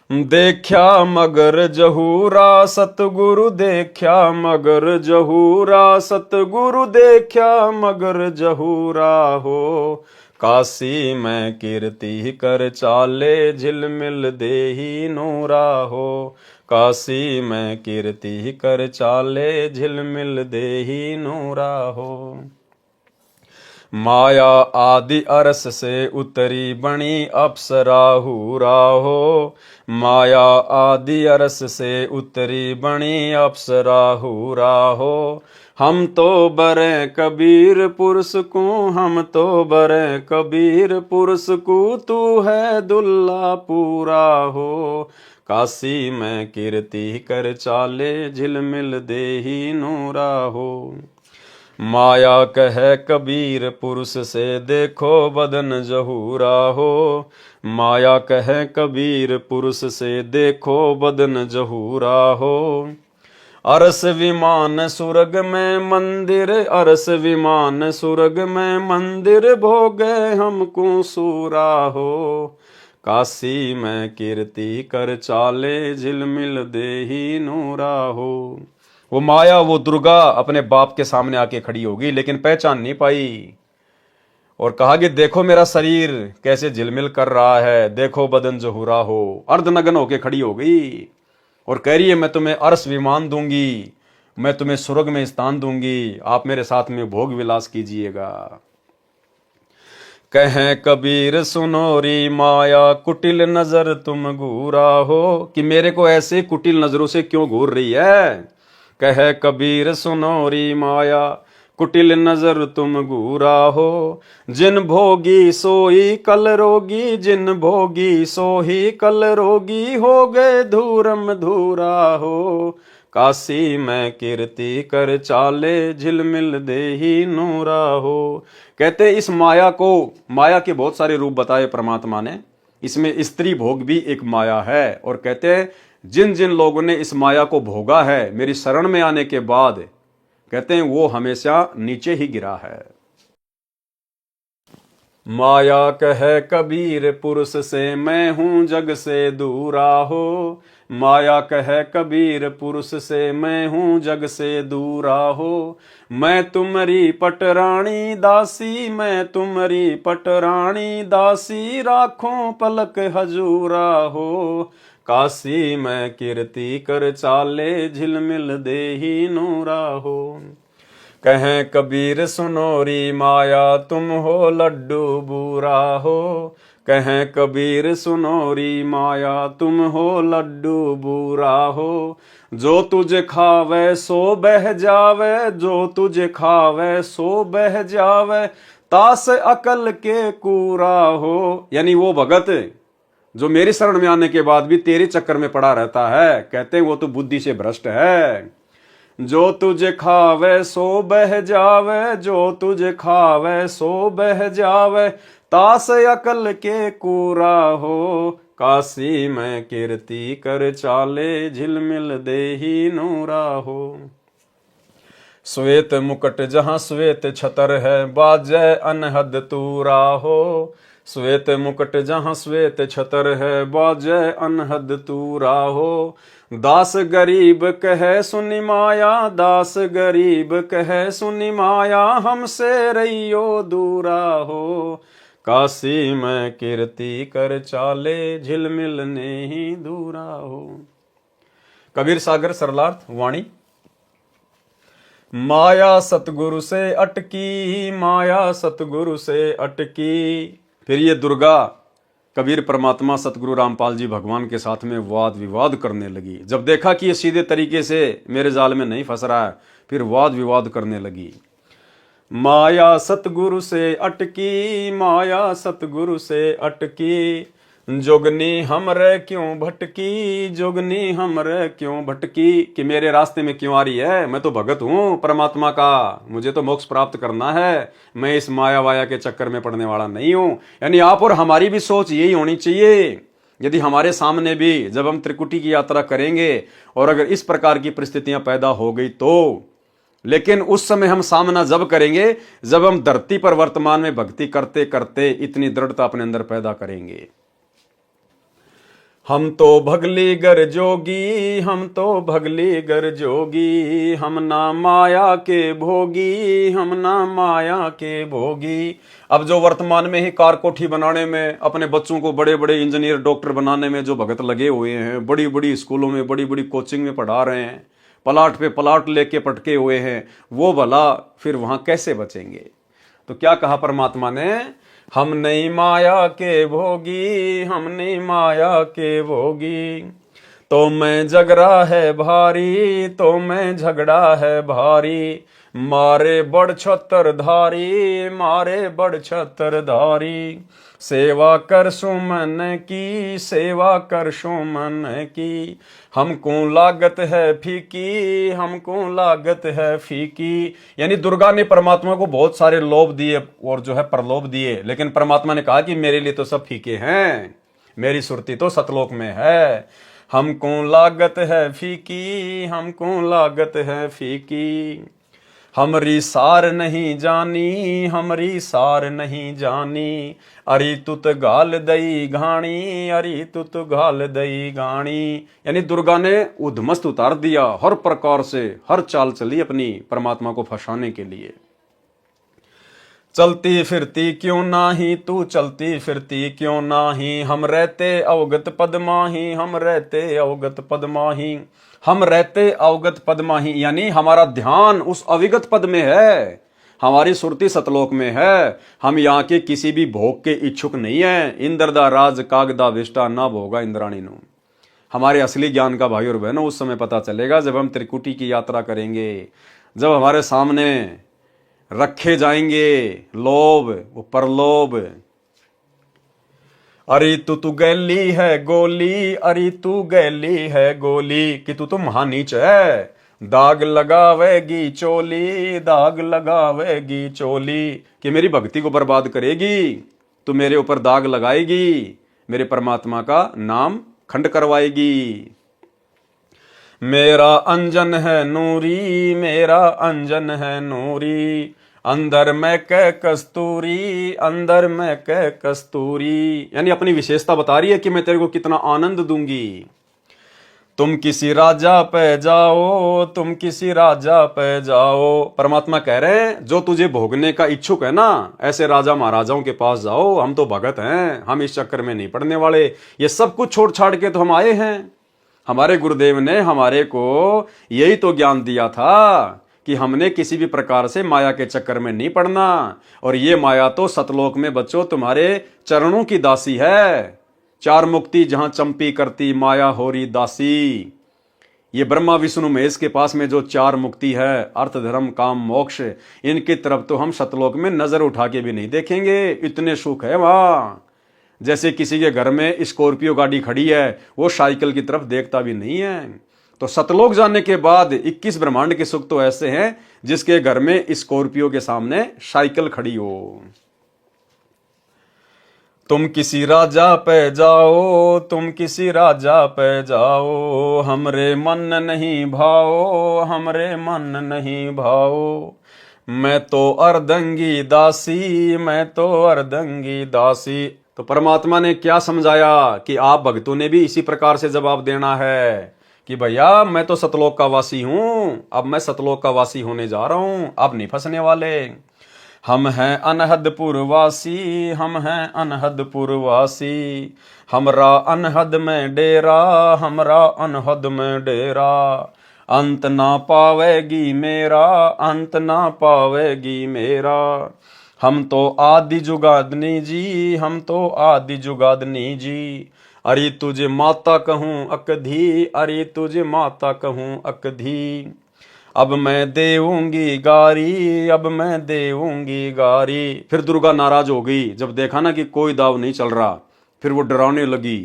देखा मगर जहूरा सतगुरु, देखा मगर जहूरा सतगुरु, देखा मगर जहूरा हो। काशी में कीर्ति कर चाले, झिलमिल देही नूरा हो। काशी में कीर्ति कर चाले, झिलमिल देही नूरा हो। माया आदि अरस से उतरी बनी अप्सरा हूरा हो। माया आदि अरस से उतरी बनी अप्सरा हूरा हो। हम तो बरे कबीर पुरुष को, हम तो बरे कबीर पुरुष को, तू है दुल्ला पूरा हो। काशी में कीर्ति कर चाले, झिलमिल देही नूरा हो। माया कहे कबीर पुरुष से, देखो बदन जहूरा हो। माया कहे कबीर पुरुष से, देखो बदन जहूरा हो। अरस विमान सुरग में मंदिर, अरस विमान सुरग में मंदिर, भोगे हमको सूरा हो। काशी में कीर्ति कर चाले, झिलमिल देही नूरा हो। वो माया, वो दुर्गा अपने बाप के सामने आके खड़ी होगी, लेकिन पहचान नहीं पाई, और कहा कि देखो मेरा शरीर कैसे झिलमिल कर रहा है, देखो बदन जहूरा हो। अर्धनग्न होके खड़ी हो गई और कह रही है मैं तुम्हें अरस विमान दूंगी, मैं तुम्हें स्वर्ग में स्थान दूंगी, आप मेरे साथ में भोग विलास कीजिएगा। कहें कबीर सुनोरी माया, कुटिल नजर तुम घूरा हो। कि मेरे को ऐसे कुटिल नजरों से क्यों घूर रही है। कहे कबीर सुनोरी माया, कुटिल नजर तुम घूरा हो। जिन भोगी सोई कल रोगी, जिन भोगी सोही कल रोगी, हो गए धूरम धूरा हो। काशी में कीर्ति कर चाले, झिलमिल देही नूरा हो। कहते इस माया को, माया के बहुत सारे रूप बताए परमात्मा ने, इसमें स्त्री भोग भी एक माया है। और कहते हैं जिन जिन लोगों ने इस माया को भोगा है मेरी शरण में आने के बाद, कहते हैं वो हमेशा नीचे ही गिरा है। माया कहे कबीर पुरुष से मैं हूँ जग से दूरा हो। माया कहे कबीर पुरुष से मैं हूँ जग से दूरा हो। मैं तुम्हारी पटरानी दासी, मैं तुम्हारी पटरानी दासी, राखों पलक हजूरा हो। काशी में कीर्ति कर चाले, झिलमिल देही नूरा हो। कहें कबीर सुनोरी माया, तुम हो लड्डू बूरा हो। कहें कबीर सुनोरी माया, तुम हो लड्डू बूरा हो। जो तुझे खावे सो बह जावे, जो तुझे खावे सो बह जावे, तास अकल के कूरा हो। यानी वो भगत जो मेरी शरण में आने के बाद भी तेरे चक्कर में पड़ा रहता है, कहते हैं वो तो बुद्धि से भ्रष्ट है। जो तुझे खावे सो बह जावे, जो तुझे खावे सो बह जावे, तास अकल के कूरा हो। काशी में कीर्ति कर चाले, झिलमिल देही नूरा हो। श्वेत मुकुट जहां श्वेत छतर है, बाजै अनहद तूरा हो। श्वेत मुकुट जहां श्वेत छतर है, बाजै अनहद तूरा हो। दास गरीब कहे सुनि माया, दास गरीब कहे सुनि माया, हमसे रहियो दूरा हो। काशी में कीर्ति कर चाले, झिलमिल नेही दूरा हो। कबीर सागर सरलार्थ वाणी। माया सतगुरु से अटकी, माया सतगुरु से अटकी। फिर ये दुर्गा कबीर परमात्मा सतगुरु रामपाल जी भगवान के साथ में वाद विवाद करने लगी। जब देखा कि ये सीधे तरीके से मेरे जाल में नहीं फंस रहा है, फिर वाद विवाद करने लगी। माया सतगुरु से अटकी, माया सतगुरु से अटकी, जोगनी हमरे क्यों भटकी, जोगनी हमरे क्यों भटकी। कि मेरे रास्ते में क्यों आ रही है, मैं तो भगत हूं परमात्मा का, मुझे तो मोक्ष प्राप्त करना है, मैं इस माया वाया के चक्कर में पड़ने वाला नहीं हूं। यानी आप और हमारी भी सोच यही होनी चाहिए। यदि हमारे सामने भी जब हम त्रिकुटी की यात्रा करेंगे और अगर इस प्रकार की परिस्थितियां पैदा हो गई तो, लेकिन उस समय हम सामना जब करेंगे जब हम धरती पर वर्तमान में भक्ति करते करते इतनी दृढ़ता अपने अंदर पैदा करेंगे। हम तो भगली गर जोगी, हम तो भगली गर जोगी, हम ना माया के भोगी, हम ना माया के भोगी। अब जो वर्तमान में ही कार कोठी बनाने में, अपने बच्चों को बड़े बड़े इंजीनियर डॉक्टर बनाने में जो भगत लगे हुए हैं, बड़ी बड़ी स्कूलों में बड़ी बड़ी कोचिंग में पढ़ा रहे हैं, प्लाट पे प्लाट लेके पटके हुए हैं, वो भला फिर वहां कैसे बचेंगे। तो क्या कहा परमात्मा ने, हम नहीं माया के भोगी, हम नहीं माया के भोगी। तो मैं झगड़ा है भारी, तो मैं झगड़ा है भारी, मारे बड़ छतर धारी, मारे बड़ छतर धारी। सेवा कर सुमन की, सेवा कर सुमन की, हमको लागत है फीकी, हमको लागत है फीकी। यानी दुर्गा ने परमात्मा को बहुत सारे लोभ दिए और जो है प्रलोभ दिए, लेकिन परमात्मा ने कहा कि मेरे लिए तो सब फीके हैं, मेरी सुरती तो सतलोक में है। हमको लागत है फीकी, हमको लागत है फीकी। हमरी सार नहीं जानी, हमरी सार नहीं जानी, अरे तुत गाल दई घाणी, अरे तुत गाल दई घाणी। यानी दुर्गा ने उद्मस्त उतार दिया, हर प्रकार से हर चाल चली अपनी परमात्मा को फंसाने के लिए। चलती फिरती क्यों नाही तू, चलती फिरती क्यों नाही, हम रहते अवगत पद माही, हम रहते अवगत पद माही। हम रहते अवगत पद माही यानी हमारा ध्यान उस अविगत पद में है, हमारी सुरती सतलोक में है। हम यहाँ के किसी भी भोग के इच्छुक नहीं है। इंद्रदा राज कागदा विष्टा ना भोगा इंद्राणी नु। हमारे असली ज्ञान का भाई और बहनों उस समय पता चलेगा जब हम त्रिकुटी की यात्रा करेंगे, जब हमारे सामने रखे जाएंगे लोभ वो परलोभ। अरे तू गैली है गोली, अरे तू गैली है गोली, कि तू तो महानीच है, दाग लगावेगी चोली, दाग लगावेगी चोली। कि मेरी भक्ति को बर्बाद करेगी, तू मेरे ऊपर दाग लगाएगी, मेरे परमात्मा का नाम खंड करवाएगी। मेरा अंजन है नूरी, मेरा अंजन है नूरी, अंदर में कह कस्तूरी, अंदर में कह कस्तूरी, यानी अपनी विशेषता बता रही है कि मैं तेरे को कितना आनंद दूंगी। तुम किसी राजा पे जाओ, तुम किसी राजा पे जाओ, परमात्मा कह रहे हैं जो तुझे भोगने का इच्छुक है ना, ऐसे राजा महाराजाओं के पास जाओ, हम तो भगत हैं, हम इस चक्कर में नहीं पड़ने वाले, ये सब कुछ छोड़ छाड़ के तो हम आए हैं। हमारे गुरुदेव ने हमारे को यही तो ज्ञान दिया था कि हमने किसी भी प्रकार से माया के चक्कर में नहीं पड़ना, और ये माया तो सतलोक में बच्चों तुम्हारे चरणों की दासी है। चार मुक्ति जहां चंपी करती माया होरी दासी, ये ब्रह्मा विष्णु महेश के पास में जो चार मुक्ति है, अर्थ धर्म काम मोक्ष, इनकी तरफ तो हम सतलोक में नजर उठा के भी नहीं देखेंगे, इतने सुख है वहां। जैसे किसी के घर में स्कॉर्पियो गाड़ी खड़ी है, वो साइकिल की तरफ देखता भी नहीं है। तो सतलोक जाने के बाद 21 ब्रह्मांड के सुख तो ऐसे हैं जिसके घर में स्कॉर्पियो के सामने साइकिल खड़ी हो। तुम किसी राजा पे जाओ, तुम किसी राजा पे जाओ, हमरे मन नहीं भाओ, हमरे मन नहीं भाओ, मैं तो अर्धंगी दासी, मैं तो अर्धंगी दासी। तो परमात्मा ने क्या समझाया कि आप भक्तों ने भी इसी प्रकार से जवाब देना है कि भैया मैं तो सतलोक का वासी हूं, अब मैं सतलोक का वासी होने जा रहा हूं, अब नहीं फंसने वाले। हम हैं अनहदपुर वासी, हम हैं अनहदपुर वासी, हमरा अनहद में डेरा, हमरा अनहद में डेरा, अंत ना पावेगी मेरा, अंत ना पावेगी मेरा, हम तो आदि जुगादनी जी, हम तो आदि जुगादनी जी, अरे तुझे माता कहूं अकधी, अरे तुझे माता कहूं अकधी, अब मैं देऊंगी गारी, अब मैं देऊंगी गारी। फिर दुर्गा नाराज हो गई जब देखा ना कि कोई दाव नहीं चल रहा, फिर वो डराने लगी,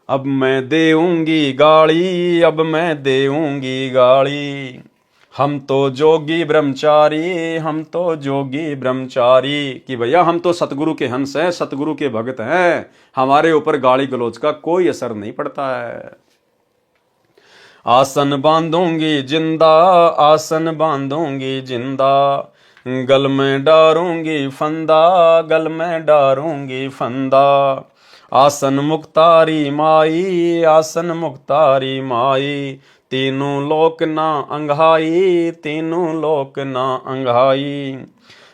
अब मैं देऊंगी गाड़ी, अब मैं देऊंगी गाड़ी, हम तो जोगी ब्रह्मचारी, हम तो जोगी ब्रह्मचारी, कि भैया हम तो सतगुरु के हंस हैं, सतगुरु के भक्त हैं, हमारे ऊपर गाली गलौज का कोई असर नहीं पड़ता है। आसन बांधूंगी जिंदा, आसन बांधूंगी जिंदा, गल में डारूंगी फंदा, गल में डारूंगी फंदा, आसन मुक्तारी माई, आसन मुक्तारी माई, तीनों लोक ना अंघाई, तीनों लोक ना अंघाई,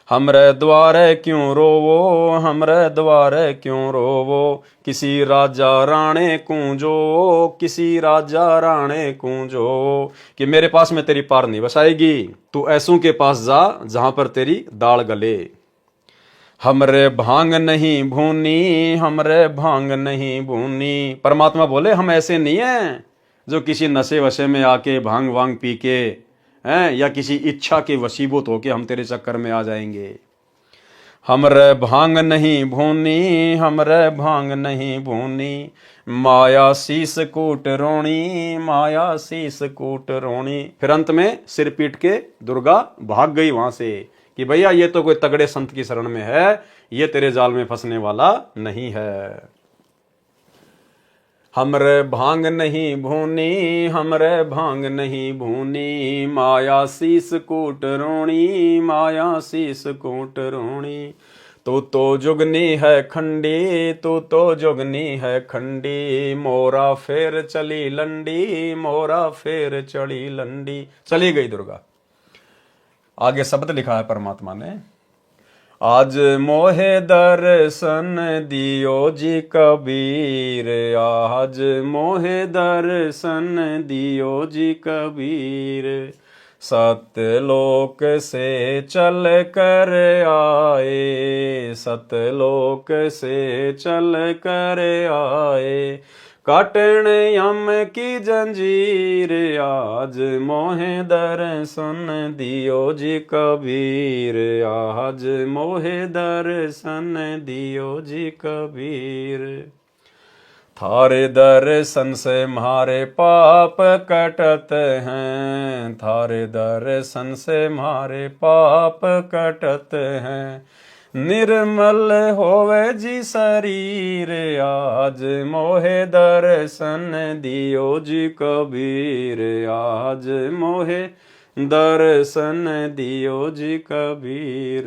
हमरे द्वारे क्यों रोवो, हमरे द्वारे क्यों रोवो, किसी राजा राणे कूंजो, किसी राजा राणे कूंजो, कि मेरे पास में तेरी पार नहीं बसाएगी, तू ऐसों के पास जा जहां पर तेरी दाल गले। हमरे भांग नहीं भूनी, हमरे भांग नहीं भूनी, परमात्मा बोले हम ऐसे नहीं हैं जो किसी नशे वशे में आके भांग वांग पी के हैं, या किसी इच्छा के वशीभूत होके हम तेरे चक्कर में आ जाएंगे। हमरे भांग नहीं भूनी, हमरे भांग नहीं भूनी, माया शीस कूट रोणी, माया शीस कूट रोणी। फिर अंत में सिर पीट के दुर्गा भाग गई वहां से कि भैया ये तो कोई तगड़े संत की शरण में है, ये तेरे जाल में फंसने वाला नहीं है। हमरे भांग नहीं भूनी, हमरे भांग नहीं भूनी, माया शीस कूट रोणी, माया शीस कूट रोणी, तू तो जुगनी है खंडी, तू तो जुगनी है खंडी, मोरा फेर चली लंडी, मोरा फेर चढ़ी लंडी। चली गई दुर्गा। आगे शब्द लिखा है परमात्मा ने, आज मोहे दर्शन दियो जी कबीर, आज मोहे दर्शन दियो जी कबीर, सतलोक से चल कर आए, सतलोक से चल कर आए, काटन यम की जंजीर, आज मोहे दर्शन दियो जी कबीर, आज मोहे दर्शन दियो जी कबीर, थारे दर्शन से मारे पाप कटत हैं, थारे दर्शन से मारे पाप कटत हैं, निर्मल होवे जी शरीर, आज मोहे दर्शन दियो जी कबीर, आज मोहे दर्शन दियो जी कबीर।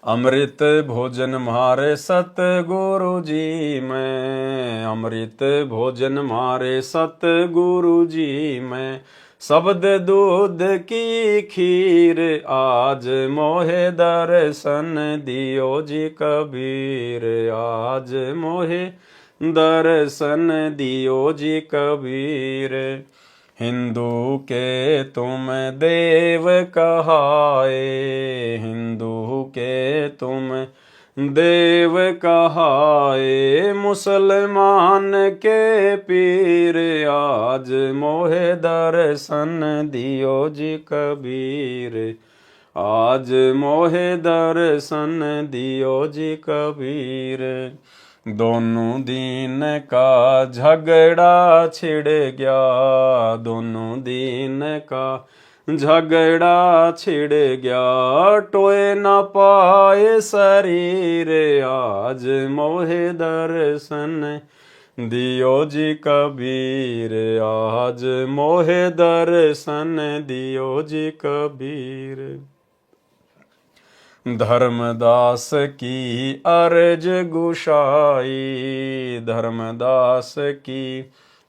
अमृत भोजन मारे सतगुरु जी मैं, अमृत भोजन मारे सतगुरु जी मैं, शब्द दूध की खीर आज मोहे दर्शन दियो जी कबीर, आज मोहे दर्शन दियो जी कबीर। हिंदू के तुम देव कहाए, हिंदू के तुम देव कहाए, मुसलमान के पीर आज मोहे दर्शन दियो जी कबीर, आज मोहे दर्शन दियो जी कबीर। दोनों दिन का झगड़ा छिड़ गया, दोनों दिन का झगड़ा छिड़ गया, टोए न पाए शरीर आज मोहे दर्शन दियो जी कबीर, आज मोहे दर्शन दियो जी कबीर। धर्मदास की अर्ज गुशाई, धर्मदास की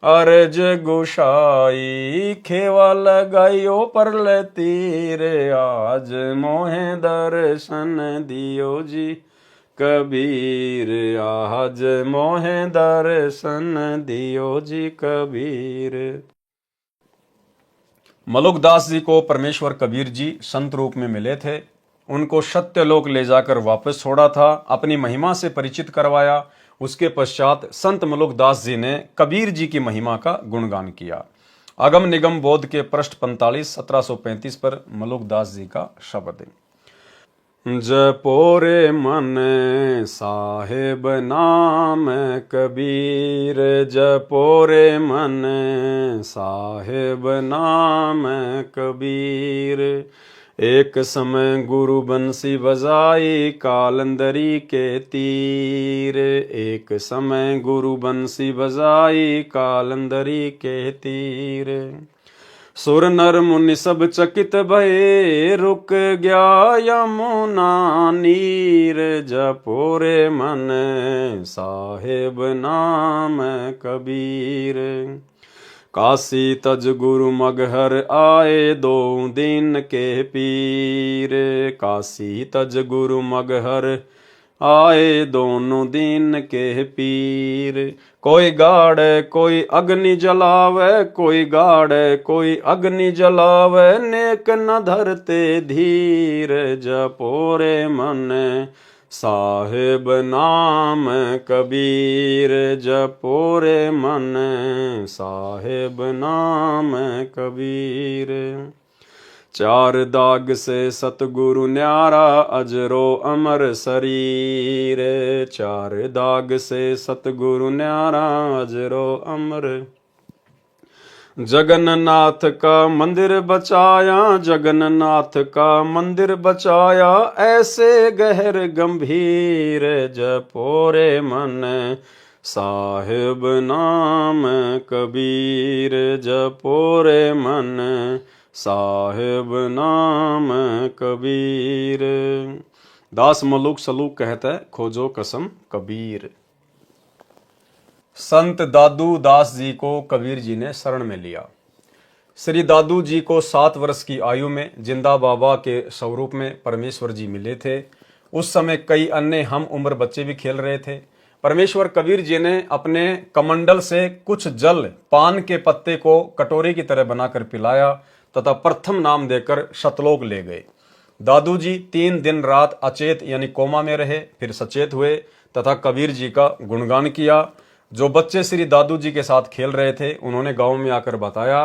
अर्ज गुशाई, खेवा लगाइयो पर तीर आज मोहे दर्शन दियो जी कबीर, आज मोहे दर्शन दियो जी कबीर। मलुकदास जी को परमेश्वर कबीर जी संत रूप में मिले थे। उनको सत्यलोक ले जाकर वापस छोड़ा था, अपनी महिमा से परिचित करवाया। उसके पश्चात संत मलुकदास जी ने कबीर जी की महिमा का गुणगान किया। अगम निगम बोध के पृष्ठ 45 1735 पर मलुकदास जी का शब्द है। जपोरे मन साहेब नाम कबीर, जपोरे मन साहेब नाम कबीर, एक समय गुरु बंसी बजाई कालंदरी के तीर, एक समय गुरु बंसी बजाई कालंदरी के तीर, सुर नर मुनि सब चकित भये, रुक गया यमुना नीर, जपोरे मन साहेब नाम कबीर। काशी तज गुरु मगहर आए दो दिन के पीर, काशी तज गुरु मगहर आए दोनों दिन के पीर, कोई गाड़े कोई अग्नि जलावे, कोई गाड़े कोई अग्नि जलावे, नेक न धरते धीर, जपोरे मन साहेब नाम कबीर, जपोरे मन साहेब नाम कबीर। चार दाग से सतगुरु न्यारा अजरो अमर शरीर, चार दाग से सतगुरु न्यारा अजरो अमर। जगन्नाथ का मंदिर बचाया, जगन्नाथ का मंदिर बचाया, ऐसे गहर गंभीर, जपोरे मन साहिब नाम कबीर, जपोरे मन साहिब नाम कबीर। दास मलुक सलूक कहता है, खोजो कसम कबीर। संत दादू दास जी को कबीर जी ने शरण में लिया। श्री दादू जी को 7 वर्ष की आयु में जिंदा बाबा के स्वरूप में परमेश्वर जी मिले थे। उस समय कई अन्य हम उम्र बच्चे भी खेल रहे थे। परमेश्वर कबीर जी ने अपने कमंडल से कुछ जल पान के पत्ते को कटोरे की तरह बनाकर पिलाया तथा प्रथम नाम देकर सतलोक ले गए। दादू जी 3 दिन रात अचेत यानी कोमा में रहे, फिर सचेत हुए तथा कबीर जी का गुणगान किया। जो बच्चे श्री दादू जी के साथ खेल रहे थे उन्होंने गांव में आकर बताया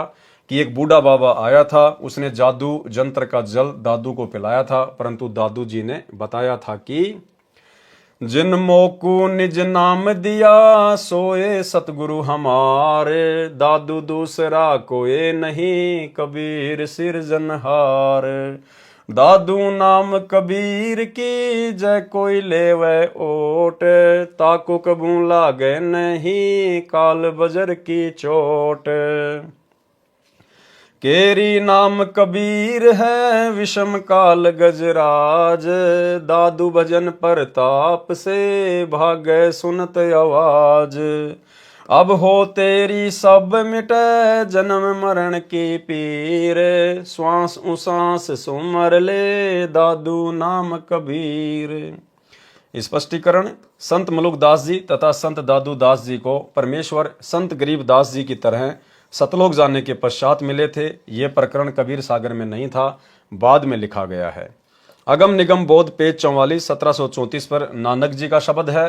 कि एक बूढ़ा बाबा आया था, उसने जादू जंत्र का जल दादू को पिलाया था, परंतु दादू जी ने बताया था कि जिन मोकू निज नाम दिया सोए सतगुरु हमारे, दादू दूसरा कोई नहीं कबीर सिरजनहार। दादू नाम कबीर की जय कोई लेवे ओट, ताको कबू लागे नहीं काल बजर की चोट। केरी नाम कबीर है विषम काल गजराज, दादू भजन परताप से भागै सुनत आवाज। अब हो तेरी सब मिटे जन्म मरण की पीर, श्वास उसास सुमर ले दादू नाम कबीर। स्पष्टीकरण, संत मलुकदास जी तथा संत दादू दास जी को परमेश्वर संत गरीबदास जी की तरह सतलोक जाने के पश्चात मिले थे। ये प्रकरण कबीर सागर में नहीं था, बाद में लिखा गया है। अगम निगम बोध पेज 44 1734 पर नानक जी का शब्द है,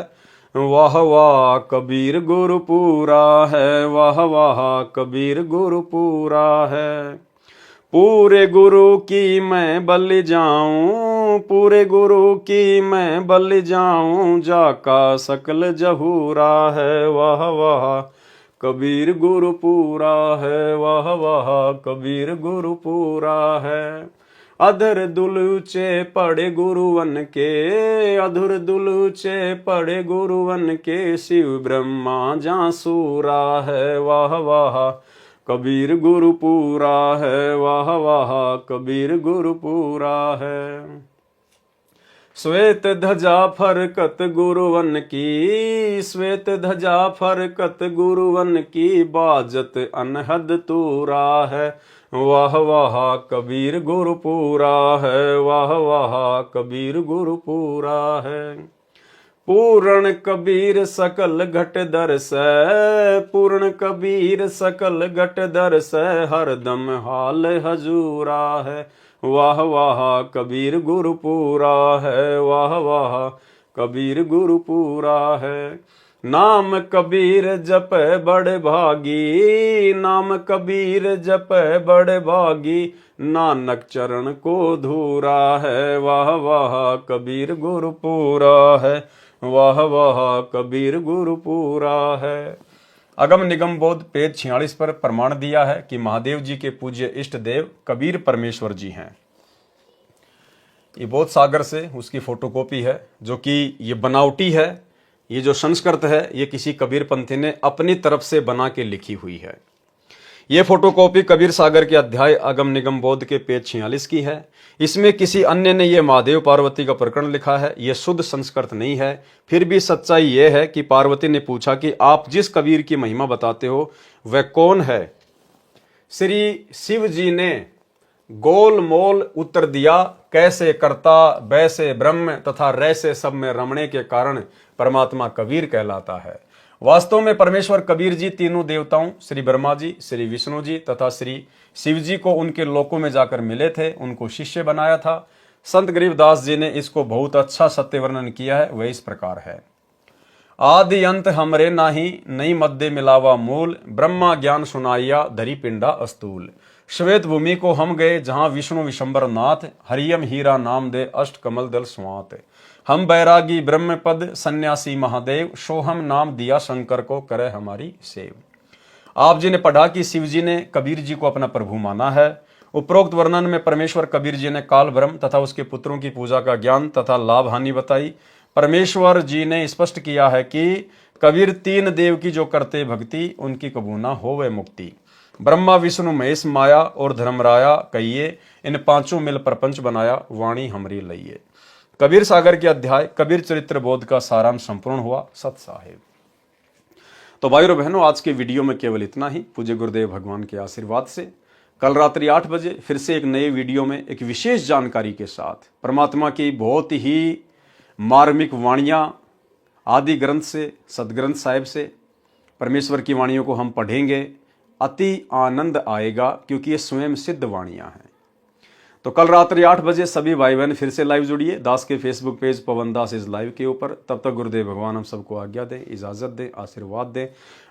वाह वाह कबीर गुरु पूरा है, वाह वाह कबीर गुरु पूरा है। पूरे गुरु की मैं बलि जाऊं, पूरे गुरु की मैं बलि जाऊं, जाका सकल जहूरा है, वाह वाह कबीर गुरु पूरा है, वाह वाह कबीर गुरु पूरा है। अधर दुलूचे पड़े गुरुवन के, अधुर दुलूचे पड़े गुरुवन के, शिव ब्रह्मा जासूरा है, वाह वाह कबीर गुरु पूरा है, वाह वाह कबीर गुरु पूरा है। श्वेत ध्वजा फरकत गुरुवन की, श्वेत ध्वजा फरकत गुरुवन की, बाजत अनहद तूरा है, वाह वाह कबीर गुरु पूरा है, वाह वाह कबीर गुरु पूरा है। पूर्ण कबीर सकल घट दरस, पूर्ण कबीर सकल घट दरस, हरदम हाल हजूरा है, वाह वाह कबीर गुरु पूरा है, वाह वाह कबीर गुरु पूरा है। नाम कबीर जप बड़े भागी, नाम कबीर जप बड़े भागी, नानक चरण को धूरा है, वाह वाह कबीर गुरु पूरा है, वाह वाह कबीर गुरु पूरा है। अगम निगम बोध पेज 46 पर प्रमाण दिया है कि महादेव जी के पूज्य इष्ट देव कबीर परमेश्वर जी हैं। ये बोध सागर से उसकी फोटोकॉपी है, जो कि ये बनावटी है। ये जो संस्कृत है ये किसी कबीर पंथी ने अपनी तरफ से बना के लिखी हुई है। ये फोटोकॉपी कबीर सागर के अध्याय अगम निगम बोध के पेज 46 की है। इसमें किसी अन्य ने यह महादेव पार्वती का प्रकरण लिखा है। यह शुद्ध संस्कृत नहीं है। फिर भी सच्चाई यह है कि पार्वती ने पूछा कि आप जिस कबीर की महिमा बताते हो वह कौन है। श्री शिव जी ने गोल मोल उत्तर दिया, कैसे कर्ता वैसे ब्रह्म तथा रैसे सब में रमणे के कारण परमात्मा कबीर कहलाता है। वास्तव में परमेश्वर कबीर जी तीनों देवताओं श्री ब्रह्मा जी, श्री विष्णु जी तथा श्री शिव जी को उनके लोकों में जाकर मिले थे, उनको शिष्य बनाया था। संत गरीबदास जी ने इसको बहुत अच्छा सत्य वर्णन किया है। वह इस प्रकार है, आदि अंत हमरे नाही, नई मध्य मिलावा मूल, ब्रह्मा ज्ञान सुनाइया धरी पिंडा अस्तूल। श्वेत भूमि को हम गए जहां विष्णु विशंबर नाथ, हरियम हीरा नाम दे अष्ट कमल दल स्वात। हम बैरागी ब्रह्म पद सन्यासी महादेव, सोहम नाम दिया शंकर को करे हमारी सेव। आप जी ने पढ़ा कि शिव जी ने कबीर जी को अपना प्रभु माना है। उपरोक्त वर्णन में परमेश्वर कबीर जी ने काल ब्रह्म तथा उसके पुत्रों की पूजा का ज्ञान तथा लाभ हानि बताई। परमेश्वर जी ने स्पष्ट किया है कि कबीर तीन देव की जो करते भक्ति उनकी कबूना होवे मुक्ति। ब्रह्मा विष्णु महेश माया और धर्मराया कहिए, इन पांचों मिल प्रपंच बनाया, वाणी हमरी लइए। कबीर सागर के अध्याय कबीर चरित्र बोध का सारांश संपूर्ण हुआ। सत साहेब। तो भाइयों और बहनों, आज के वीडियो में केवल इतना ही। पूज्य गुरुदेव भगवान के आशीर्वाद से कल रात्रि 8 बजे फिर से एक नए वीडियो में एक विशेष जानकारी के साथ परमात्मा की बहुत ही मार्मिक वाणियां आदि ग्रंथ से, सदग्रंथ साहिब से परमेश्वर की वाणियों को हम पढ़ेंगे। अति आनंद आएगा क्योंकि ये स्वयं सिद्ध वाणियां हैं। तो कल रात्रि 8 बजे सभी भाई बहन फिर से लाइव जुड़िए दास के Facebook page Pawan Das is live के ऊपर। तब तक गुरुदेव भगवान हम सबको आज्ञा दें, इजाजत दें, आशीर्वाद दें।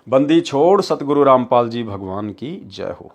बंदी छोड़ सतगुरु रामपाल जी भगवान की जय हो।